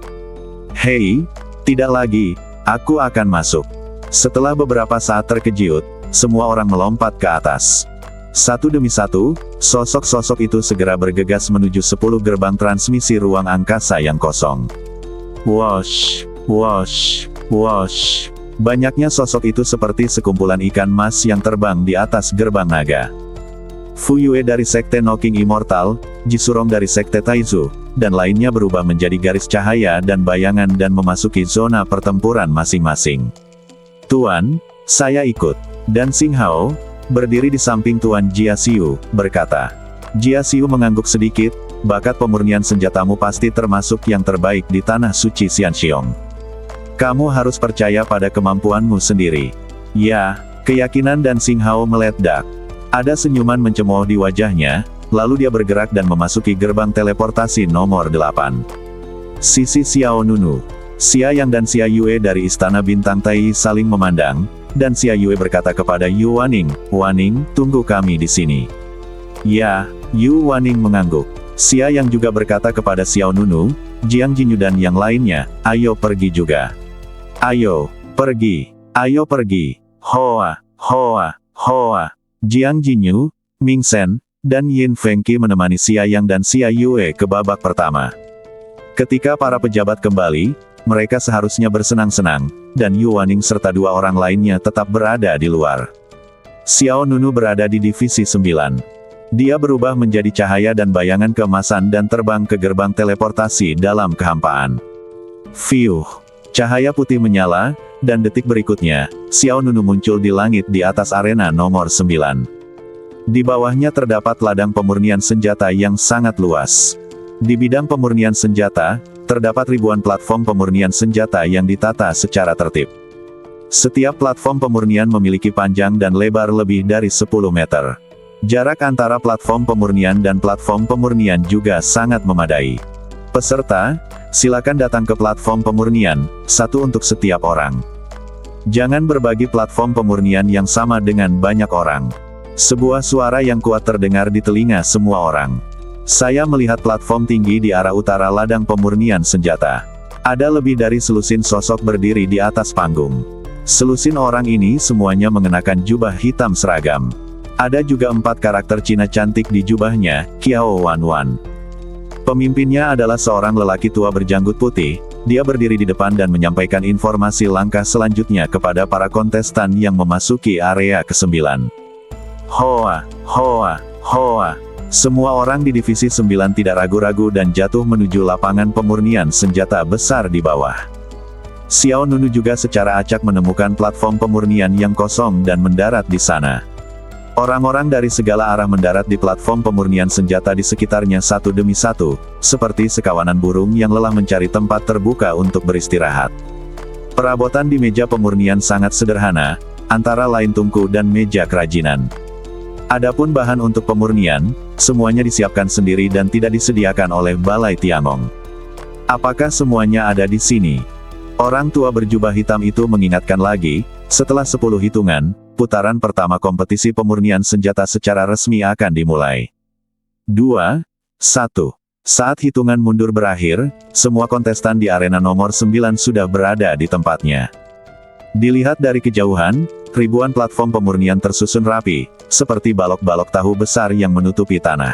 Hei, tidak lagi, aku akan masuk. Setelah beberapa saat terkejut, semua orang melompat ke atas. Satu demi satu, sosok-sosok itu segera bergegas menuju 10 gerbang transmisi ruang angkasa yang kosong. Wosh, wosh, wosh. Banyaknya sosok itu seperti sekumpulan ikan mas yang terbang di atas gerbang naga. Fu Yue dari Sekte Knocking Immortal, Jisurong dari Sekte Taizu, dan lainnya berubah menjadi garis cahaya dan bayangan dan memasuki zona pertempuran masing-masing. Tuan, saya ikut. Dan Xing Hao, berdiri di samping Tuan Jia Xiu, berkata. Jia Xiu mengangguk sedikit, bakat pemurnian senjatamu pasti termasuk yang terbaik di tanah suci Xianxiong. Kamu harus percaya pada kemampuanmu sendiri. Ya, keyakinan dan Xing Hao meledak. Ada senyuman mencemooh di wajahnya, lalu dia bergerak dan memasuki gerbang teleportasi nomor 8. Sisi Xiao Nunu, Xia Yang dan Xia Yue dari Istana Bintang Tai saling memandang, dan Xia Yue berkata kepada Yu Waning, "Waning, tunggu kami di sini." Ya, Yu Waning mengangguk. Xia Yang juga berkata kepada Xiao Nunu, Jiang Jinyu dan yang lainnya, "Ayo pergi juga. Ayo, pergi. Ayo pergi. Hoa, hoa, hoa." Jiang Jinyu, Ming Shen, dan Yin Fengqi menemani Xia Yang dan Xia Yue ke babak pertama. Ketika para pejabat kembali, mereka seharusnya bersenang-senang, dan Yu Waning serta 2 orang lainnya tetap berada di luar. Xiao Nunu berada di divisi 9. Dia berubah menjadi cahaya dan bayangan keemasan dan terbang ke gerbang teleportasi dalam kehampaan. Fiuh! Cahaya putih menyala, dan detik berikutnya, Xiao Nunu muncul di langit di atas arena nomor 9. Di bawahnya terdapat ladang pemurnian senjata yang sangat luas. Di bidang pemurnian senjata, terdapat ribuan platform pemurnian senjata yang ditata secara tertib. Setiap platform pemurnian memiliki panjang dan lebar lebih dari 10 meter. Jarak antara platform pemurnian dan platform pemurnian juga sangat memadai. Peserta, silakan datang ke platform pemurnian, satu untuk setiap orang. Jangan berbagi platform pemurnian yang sama dengan banyak orang. Sebuah suara yang kuat terdengar di telinga semua orang. Saya melihat platform tinggi di arah utara ladang pemurnian senjata. Ada lebih dari selusin sosok berdiri di atas panggung. Selusin orang ini semuanya mengenakan jubah hitam seragam. Ada juga 4 karakter Cina cantik di jubahnya, Qiao Wanwan. Pemimpinnya adalah seorang lelaki tua berjanggut putih. Dia berdiri di depan dan menyampaikan informasi langkah selanjutnya kepada para kontestan yang memasuki area ke-9. Hoa, hoa, hoa. Semua orang di divisi 9 tidak ragu-ragu dan jatuh menuju lapangan pemurnian senjata besar di bawah. Xiao Nunu juga secara acak menemukan platform pemurnian yang kosong dan mendarat di sana. Orang-orang dari segala arah mendarat di platform pemurnian senjata di sekitarnya satu demi satu, seperti sekawanan burung yang lelah mencari tempat terbuka untuk beristirahat. Perabotan di meja pemurnian sangat sederhana, antara lain tungku dan meja kerajinan. Adapun bahan untuk pemurnian, semuanya disiapkan sendiri dan tidak disediakan oleh Balai Tiangong. Apakah semuanya ada di sini? Orang tua berjubah hitam itu mengingatkan lagi. Setelah 10 hitungan, putaran pertama kompetisi pemurnian senjata secara resmi akan dimulai. 2, 1. Saat hitungan mundur berakhir, semua kontestan di arena nomor 9 sudah berada di tempatnya. Dilihat dari kejauhan, ribuan platform pemurnian tersusun rapi, seperti balok-balok tahu besar yang menutupi tanah.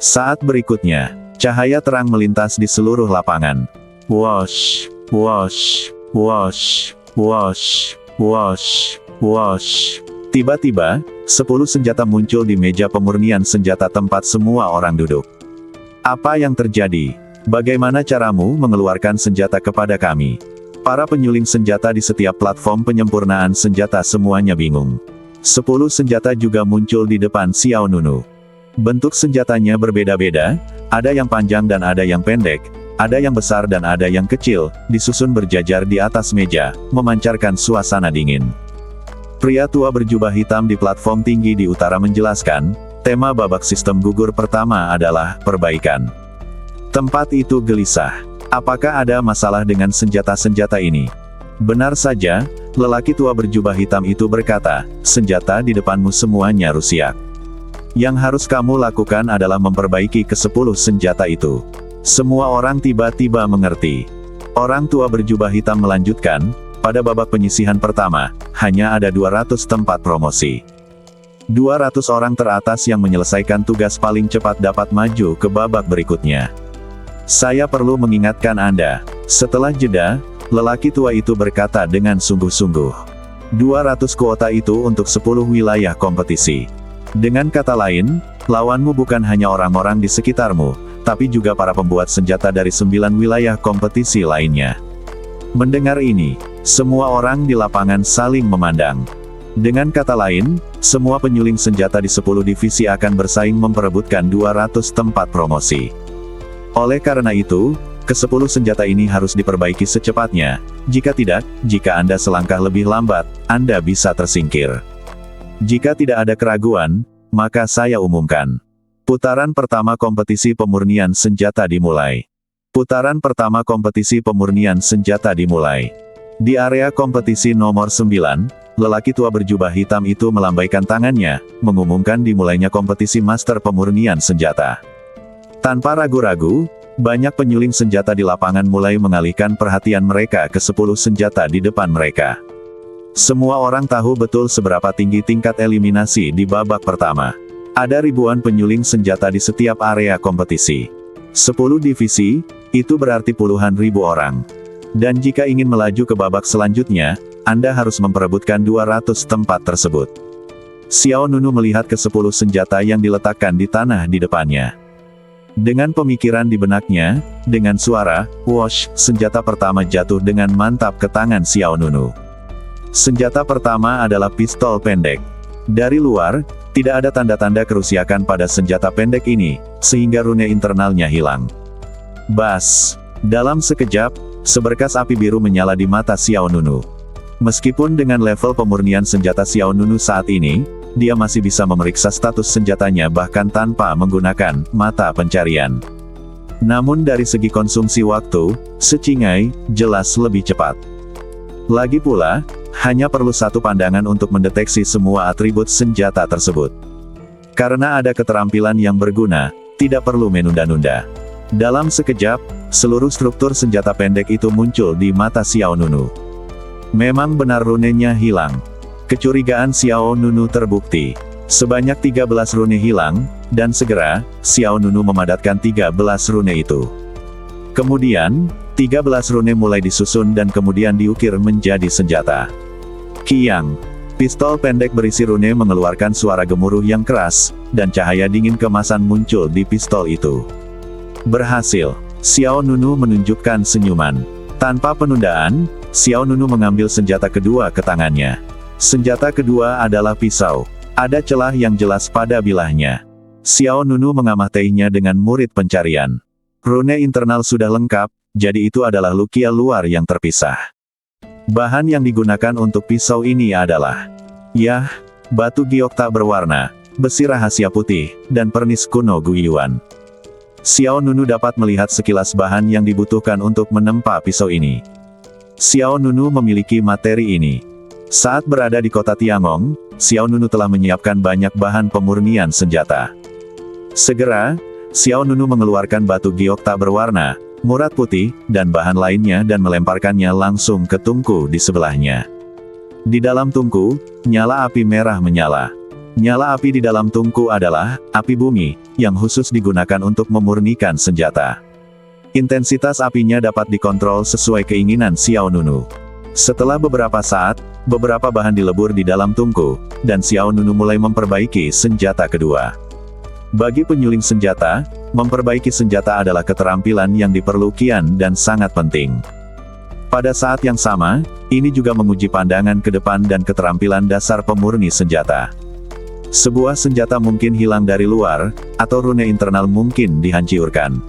Saat berikutnya, cahaya terang melintas di seluruh lapangan. Wosh, wosh, wosh, wosh, wosh, wosh. Tiba-tiba, 10 senjata muncul di meja pemurnian senjata tempat semua orang duduk. Apa yang terjadi? Bagaimana caramu mengeluarkan senjata kepada kami? Para penyuling senjata di setiap platform penyempurnaan senjata semuanya bingung. 10 senjata juga muncul di depan Xiao Nunu. Bentuk senjatanya berbeda-beda, ada yang panjang dan ada yang pendek, ada yang besar dan ada yang kecil, disusun berjajar di atas meja, memancarkan suasana dingin. Pria tua berjubah hitam di platform tinggi di utara menjelaskan, tema babak sistem gugur pertama adalah perbaikan. Tempat itu gelisah. Apakah ada masalah dengan senjata-senjata ini? Benar saja, lelaki tua berjubah hitam itu berkata, senjata di depanmu semuanya rusak. Yang harus kamu lakukan adalah memperbaiki ke-10 senjata itu. Semua orang tiba-tiba mengerti. Orang tua berjubah hitam melanjutkan, pada babak penyisihan pertama, hanya ada 200 tempat promosi. 200 orang teratas yang menyelesaikan tugas paling cepat dapat maju ke babak berikutnya. Saya perlu mengingatkan Anda. Setelah jeda, lelaki tua itu berkata dengan sungguh-sungguh. 200 kuota itu untuk 10 wilayah kompetisi. Dengan kata lain, lawanmu bukan hanya orang-orang di sekitarmu, tapi juga para pembuat senjata dari 9 wilayah kompetisi lainnya. Mendengar ini, semua orang di lapangan saling memandang. Dengan kata lain, semua penyuling senjata di 10 divisi akan bersaing memperebutkan 200 tempat promosi. Oleh karena itu, ke-10 senjata ini harus diperbaiki secepatnya. Jika tidak, jika Anda selangkah lebih lambat, Anda bisa tersingkir. Jika tidak ada keraguan, maka saya umumkan. Putaran pertama kompetisi pemurnian senjata dimulai. Putaran pertama kompetisi pemurnian senjata dimulai. Di area kompetisi nomor 9, lelaki tua berjubah hitam itu melambaikan tangannya, mengumumkan dimulainya kompetisi master pemurnian senjata. Tanpa ragu-ragu, banyak penyuling senjata di lapangan mulai mengalihkan perhatian mereka ke 10 senjata di depan mereka. Semua orang tahu betul seberapa tinggi tingkat eliminasi di babak pertama. Ada ribuan penyuling senjata di setiap area kompetisi. 10 divisi, itu berarti puluhan ribu orang. Dan jika ingin melaju ke babak selanjutnya, Anda harus memperebutkan 200 tempat tersebut. Xiao Nunu melihat ke-10 senjata yang diletakkan di tanah di depannya. Dengan pemikiran di benaknya, dengan suara, "Wosh," senjata pertama jatuh dengan mantap ke tangan Xiao Nunu. Senjata pertama adalah pistol pendek. Dari luar, tidak ada tanda-tanda kerusakan pada senjata pendek ini, sehingga rune internalnya hilang. Bas! Dalam sekejap, seberkas api biru menyala di mata Xiao Nunu. Meskipun dengan level pemurnian senjata Xiao Nunu saat ini, dia masih bisa memeriksa status senjatanya bahkan tanpa menggunakan mata pencarian. Namun dari segi konsumsi waktu, Secingai jelas lebih cepat. Lagi pula, hanya perlu satu pandangan untuk mendeteksi semua atribut senjata tersebut. Karena ada keterampilan yang berguna, tidak perlu menunda-nunda. Dalam sekejap, seluruh struktur senjata pendek itu muncul di mata Xiao Nunu. Memang benar runenya hilang. Kecurigaan Xiao Nunu terbukti. Sebanyak 13 rune hilang, dan segera, Xiao Nunu memadatkan 13 rune itu. Kemudian, 13 rune mulai disusun dan kemudian diukir menjadi senjata. Kiang. Pistol pendek berisi rune mengeluarkan suara gemuruh yang keras, dan cahaya dingin kemasan muncul di pistol itu. Berhasil. Xiao Nunu menunjukkan senyuman. Tanpa penundaan, Xiao Nunu mengambil senjata kedua ke tangannya. Senjata kedua adalah pisau. Ada celah yang jelas pada bilahnya. Xiao Nunu mengamatinya dengan murid pencarian. Rune internal sudah lengkap, jadi itu adalah lukia luar yang terpisah. Bahan yang digunakan untuk pisau ini adalah, batu giok tak berwarna. besi rahasia putih, dan pernis kuno Guiyuan. Xiao Nunu dapat melihat sekilas bahan yang dibutuhkan untuk menempa pisau ini. Xiao Nunu memiliki materi ini. Saat berada di kota Tiangong, Xiao Nunu telah menyiapkan banyak bahan pemurnian senjata. Segera, Xiao Nunu mengeluarkan batu giok tak berwarna, murad putih, dan bahan lainnya dan melemparkannya langsung ke tungku di sebelahnya. Di dalam tungku, nyala api merah menyala. Nyala api di dalam tungku adalah api bumi, yang khusus digunakan untuk memurnikan senjata. Intensitas apinya dapat dikontrol sesuai keinginan Xiao Nunu. Setelah beberapa saat, beberapa bahan dilebur di dalam tungku, dan Xiao Nunu mulai memperbaiki senjata kedua. Bagi penyuling senjata, memperbaiki senjata adalah keterampilan yang diperlukan dan sangat penting. Pada saat yang sama, ini juga menguji pandangan ke depan dan keterampilan dasar pemurni senjata. Sebuah senjata mungkin hilang dari luar, atau rune internal mungkin dihancurkan.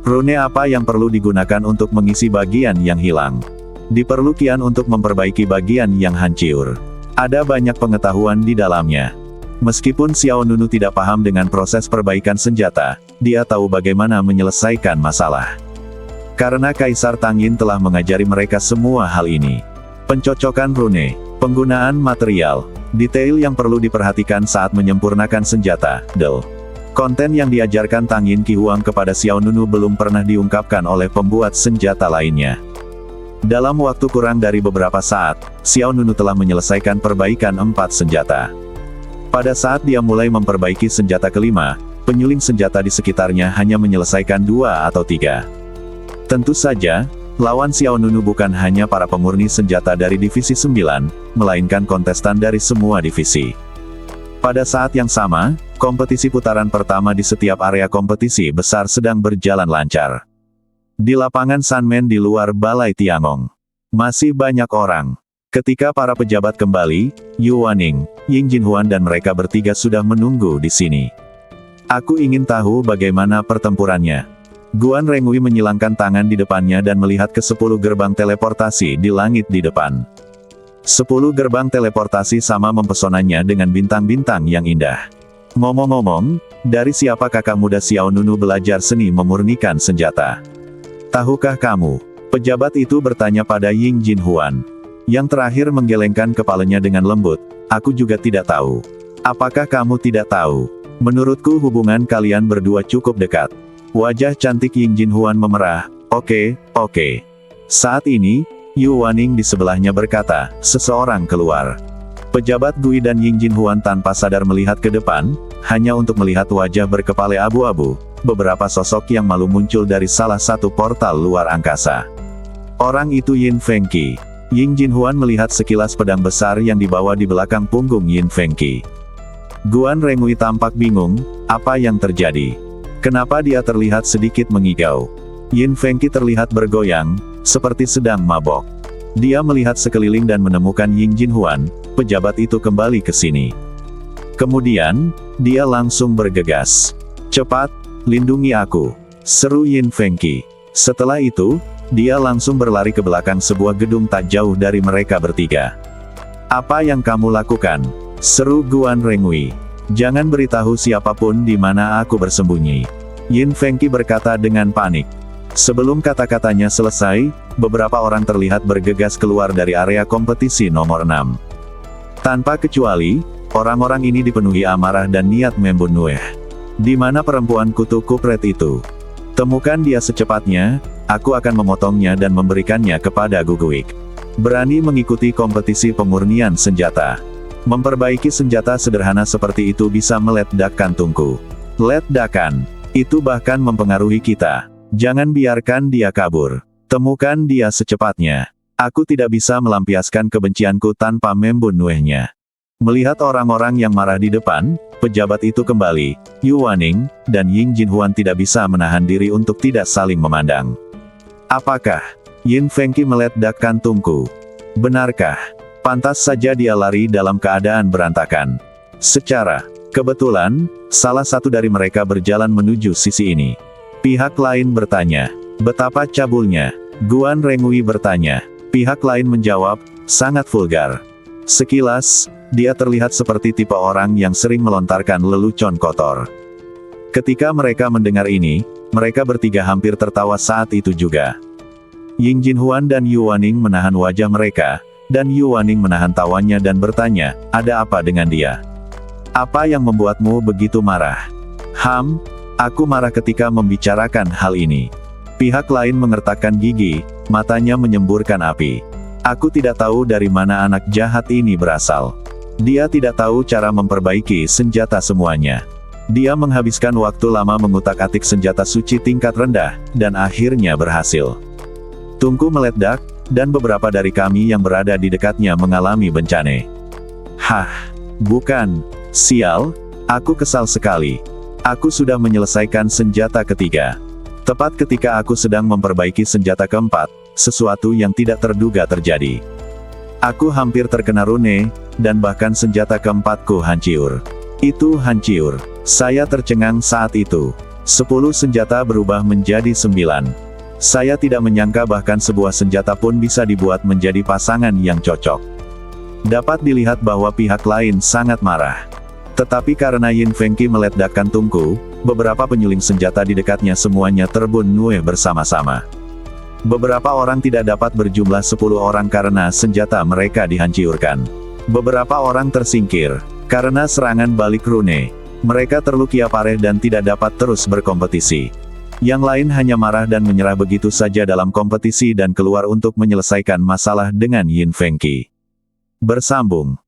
Rune apa yang perlu digunakan untuk mengisi bagian yang hilang? Diperlukan untuk memperbaiki bagian yang hancur. Ada banyak pengetahuan di dalamnya. Meskipun Xiao Nunu tidak paham dengan proses perbaikan senjata, dia tahu bagaimana menyelesaikan masalah. Karena Kaisar Tangyin telah mengajari mereka semua hal ini. Pencocokan rune, penggunaan material, detail yang perlu diperhatikan saat menyempurnakan senjata, konten yang diajarkan Tangyin Qihuang kepada Xiao Nunu belum pernah diungkapkan oleh pembuat senjata lainnya. Dalam waktu kurang dari beberapa saat, Xiao Nunu telah menyelesaikan perbaikan 4 senjata. Pada saat dia mulai memperbaiki senjata kelima, penyuling senjata di sekitarnya hanya menyelesaikan 2 atau 3. Tentu saja, lawan Xiao Nunu bukan hanya para pemurni senjata dari Divisi 9, melainkan kontestan dari semua divisi. Pada saat yang sama, kompetisi putaran pertama di setiap area kompetisi besar sedang berjalan lancar. Di lapangan Sanmen di luar Balai Tiangong, masih banyak orang. Ketika para pejabat kembali, Yu Waning, Ying Jinhuan dan mereka bertiga sudah menunggu di sini. Aku ingin tahu bagaimana pertempurannya. Guan Rengui menyilangkan tangan di depannya dan melihat ke 10 gerbang teleportasi di langit di depan. 10 gerbang teleportasi sama mempesonanya dengan bintang-bintang yang indah. Ngomong-ngomong, dari siapa kakak muda Xiao Nunu belajar seni memurnikan senjata? Tahukah kamu? Pejabat itu bertanya pada Ying Jinhuan. Yang terakhir menggelengkan kepalanya dengan lembut, aku juga tidak tahu. Apakah kamu tidak tahu? Menurutku hubungan kalian berdua cukup dekat. Wajah cantik Ying Jinhuan memerah. Oke. Saat ini, Yu Waning di sebelahnya berkata, seseorang keluar. Pejabat Gui dan Ying Jinhuan tanpa sadar melihat ke depan, hanya untuk melihat wajah berkepala abu-abu. Beberapa sosok yang malu muncul dari salah satu portal luar angkasa. Orang itu Yin Fengqi. Ying Jinhuan melihat sekilas pedang besar yang dibawa di belakang punggung Yin Fengqi. Guan Rengui tampak bingung, apa yang terjadi? Kenapa dia terlihat sedikit mengigau? Yin Fengqi terlihat bergoyang, seperti sedang mabok. Dia melihat sekeliling dan menemukan Ying Jinhuan, pejabat itu kembali ke sini. Kemudian, dia langsung bergegas. Cepat, lindungi aku, seru Yin Fengqi. Setelah itu, dia langsung berlari ke belakang sebuah gedung tak jauh dari mereka bertiga. Apa yang kamu lakukan? Seru Guan Rengui. Jangan beritahu siapapun di mana aku bersembunyi. Yin Fengqi berkata dengan panik. Sebelum kata-katanya selesai, beberapa orang terlihat bergegas keluar dari area kompetisi nomor 6. Tanpa kecuali, orang-orang ini dipenuhi amarah dan niat membunuh. Di mana perempuan kutu kupret itu? Temukan dia secepatnya, aku akan memotongnya dan memberikannya kepada Guguik. Berani mengikuti kompetisi pemurnian senjata. Memperbaiki senjata sederhana seperti itu bisa meledakkan tungku. Ledakan. Itu bahkan mempengaruhi kita. Jangan biarkan dia kabur. Temukan dia secepatnya. Aku tidak bisa melampiaskan kebencianku tanpa membunuhnya. Melihat orang-orang yang marah di depan, pejabat itu kembali, Yu Waning, dan Ying Jinhuan tidak bisa menahan diri untuk tidak saling memandang. Apakah Yin Fengqi meledakkan tungku? Benarkah? Pantas saja dia lari dalam keadaan berantakan. Secara kebetulan, salah satu dari mereka berjalan menuju sisi ini. Pihak lain bertanya, betapa cabulnya? Guan Rengui bertanya. Pihak lain menjawab, sangat vulgar. Sekilas, Dia terlihat seperti tipe orang yang sering melontarkan lelucon kotor. Ketika mereka mendengar ini, mereka bertiga hampir tertawa saat itu juga. Ying Jinhuan dan Yu Waning menahan wajah mereka, dan Yu Waning menahan tawanya dan bertanya, ada apa dengan dia? Apa yang membuatmu begitu marah? Aku marah ketika membicarakan hal ini. Pihak lain mengertakkan gigi, matanya menyemburkan api. Aku tidak tahu dari mana anak jahat ini berasal. Dia tidak tahu cara memperbaiki senjata semuanya. Dia menghabiskan waktu lama mengutak-atik senjata suci tingkat rendah, dan akhirnya berhasil. Tungku meledak, dan beberapa dari kami yang berada di dekatnya mengalami bencana. Bukan. Sial, aku kesal sekali. Aku sudah menyelesaikan senjata ketiga. Tepat ketika aku sedang memperbaiki senjata keempat, sesuatu yang tidak terduga terjadi. Aku hampir terkena rune, dan bahkan senjata keempatku hancur. Itu hancur. Saya tercengang saat itu. 10 senjata berubah menjadi 9. Saya tidak menyangka bahkan sebuah senjata pun bisa dibuat menjadi pasangan yang cocok. Dapat dilihat bahwa pihak lain sangat marah. Tetapi karena Yin Fengqi meledakkan tungku, beberapa penyuling senjata di dekatnya semuanya terbunuh bersama-sama. Beberapa orang tidak dapat berjumlah 10 orang karena senjata mereka dihancurkan. Beberapa orang tersingkir karena serangan balik rune. Mereka terluka parah dan tidak dapat terus berkompetisi. Yang lain hanya marah dan menyerah begitu saja dalam kompetisi dan keluar untuk menyelesaikan masalah dengan Yin Fengqi. Bersambung.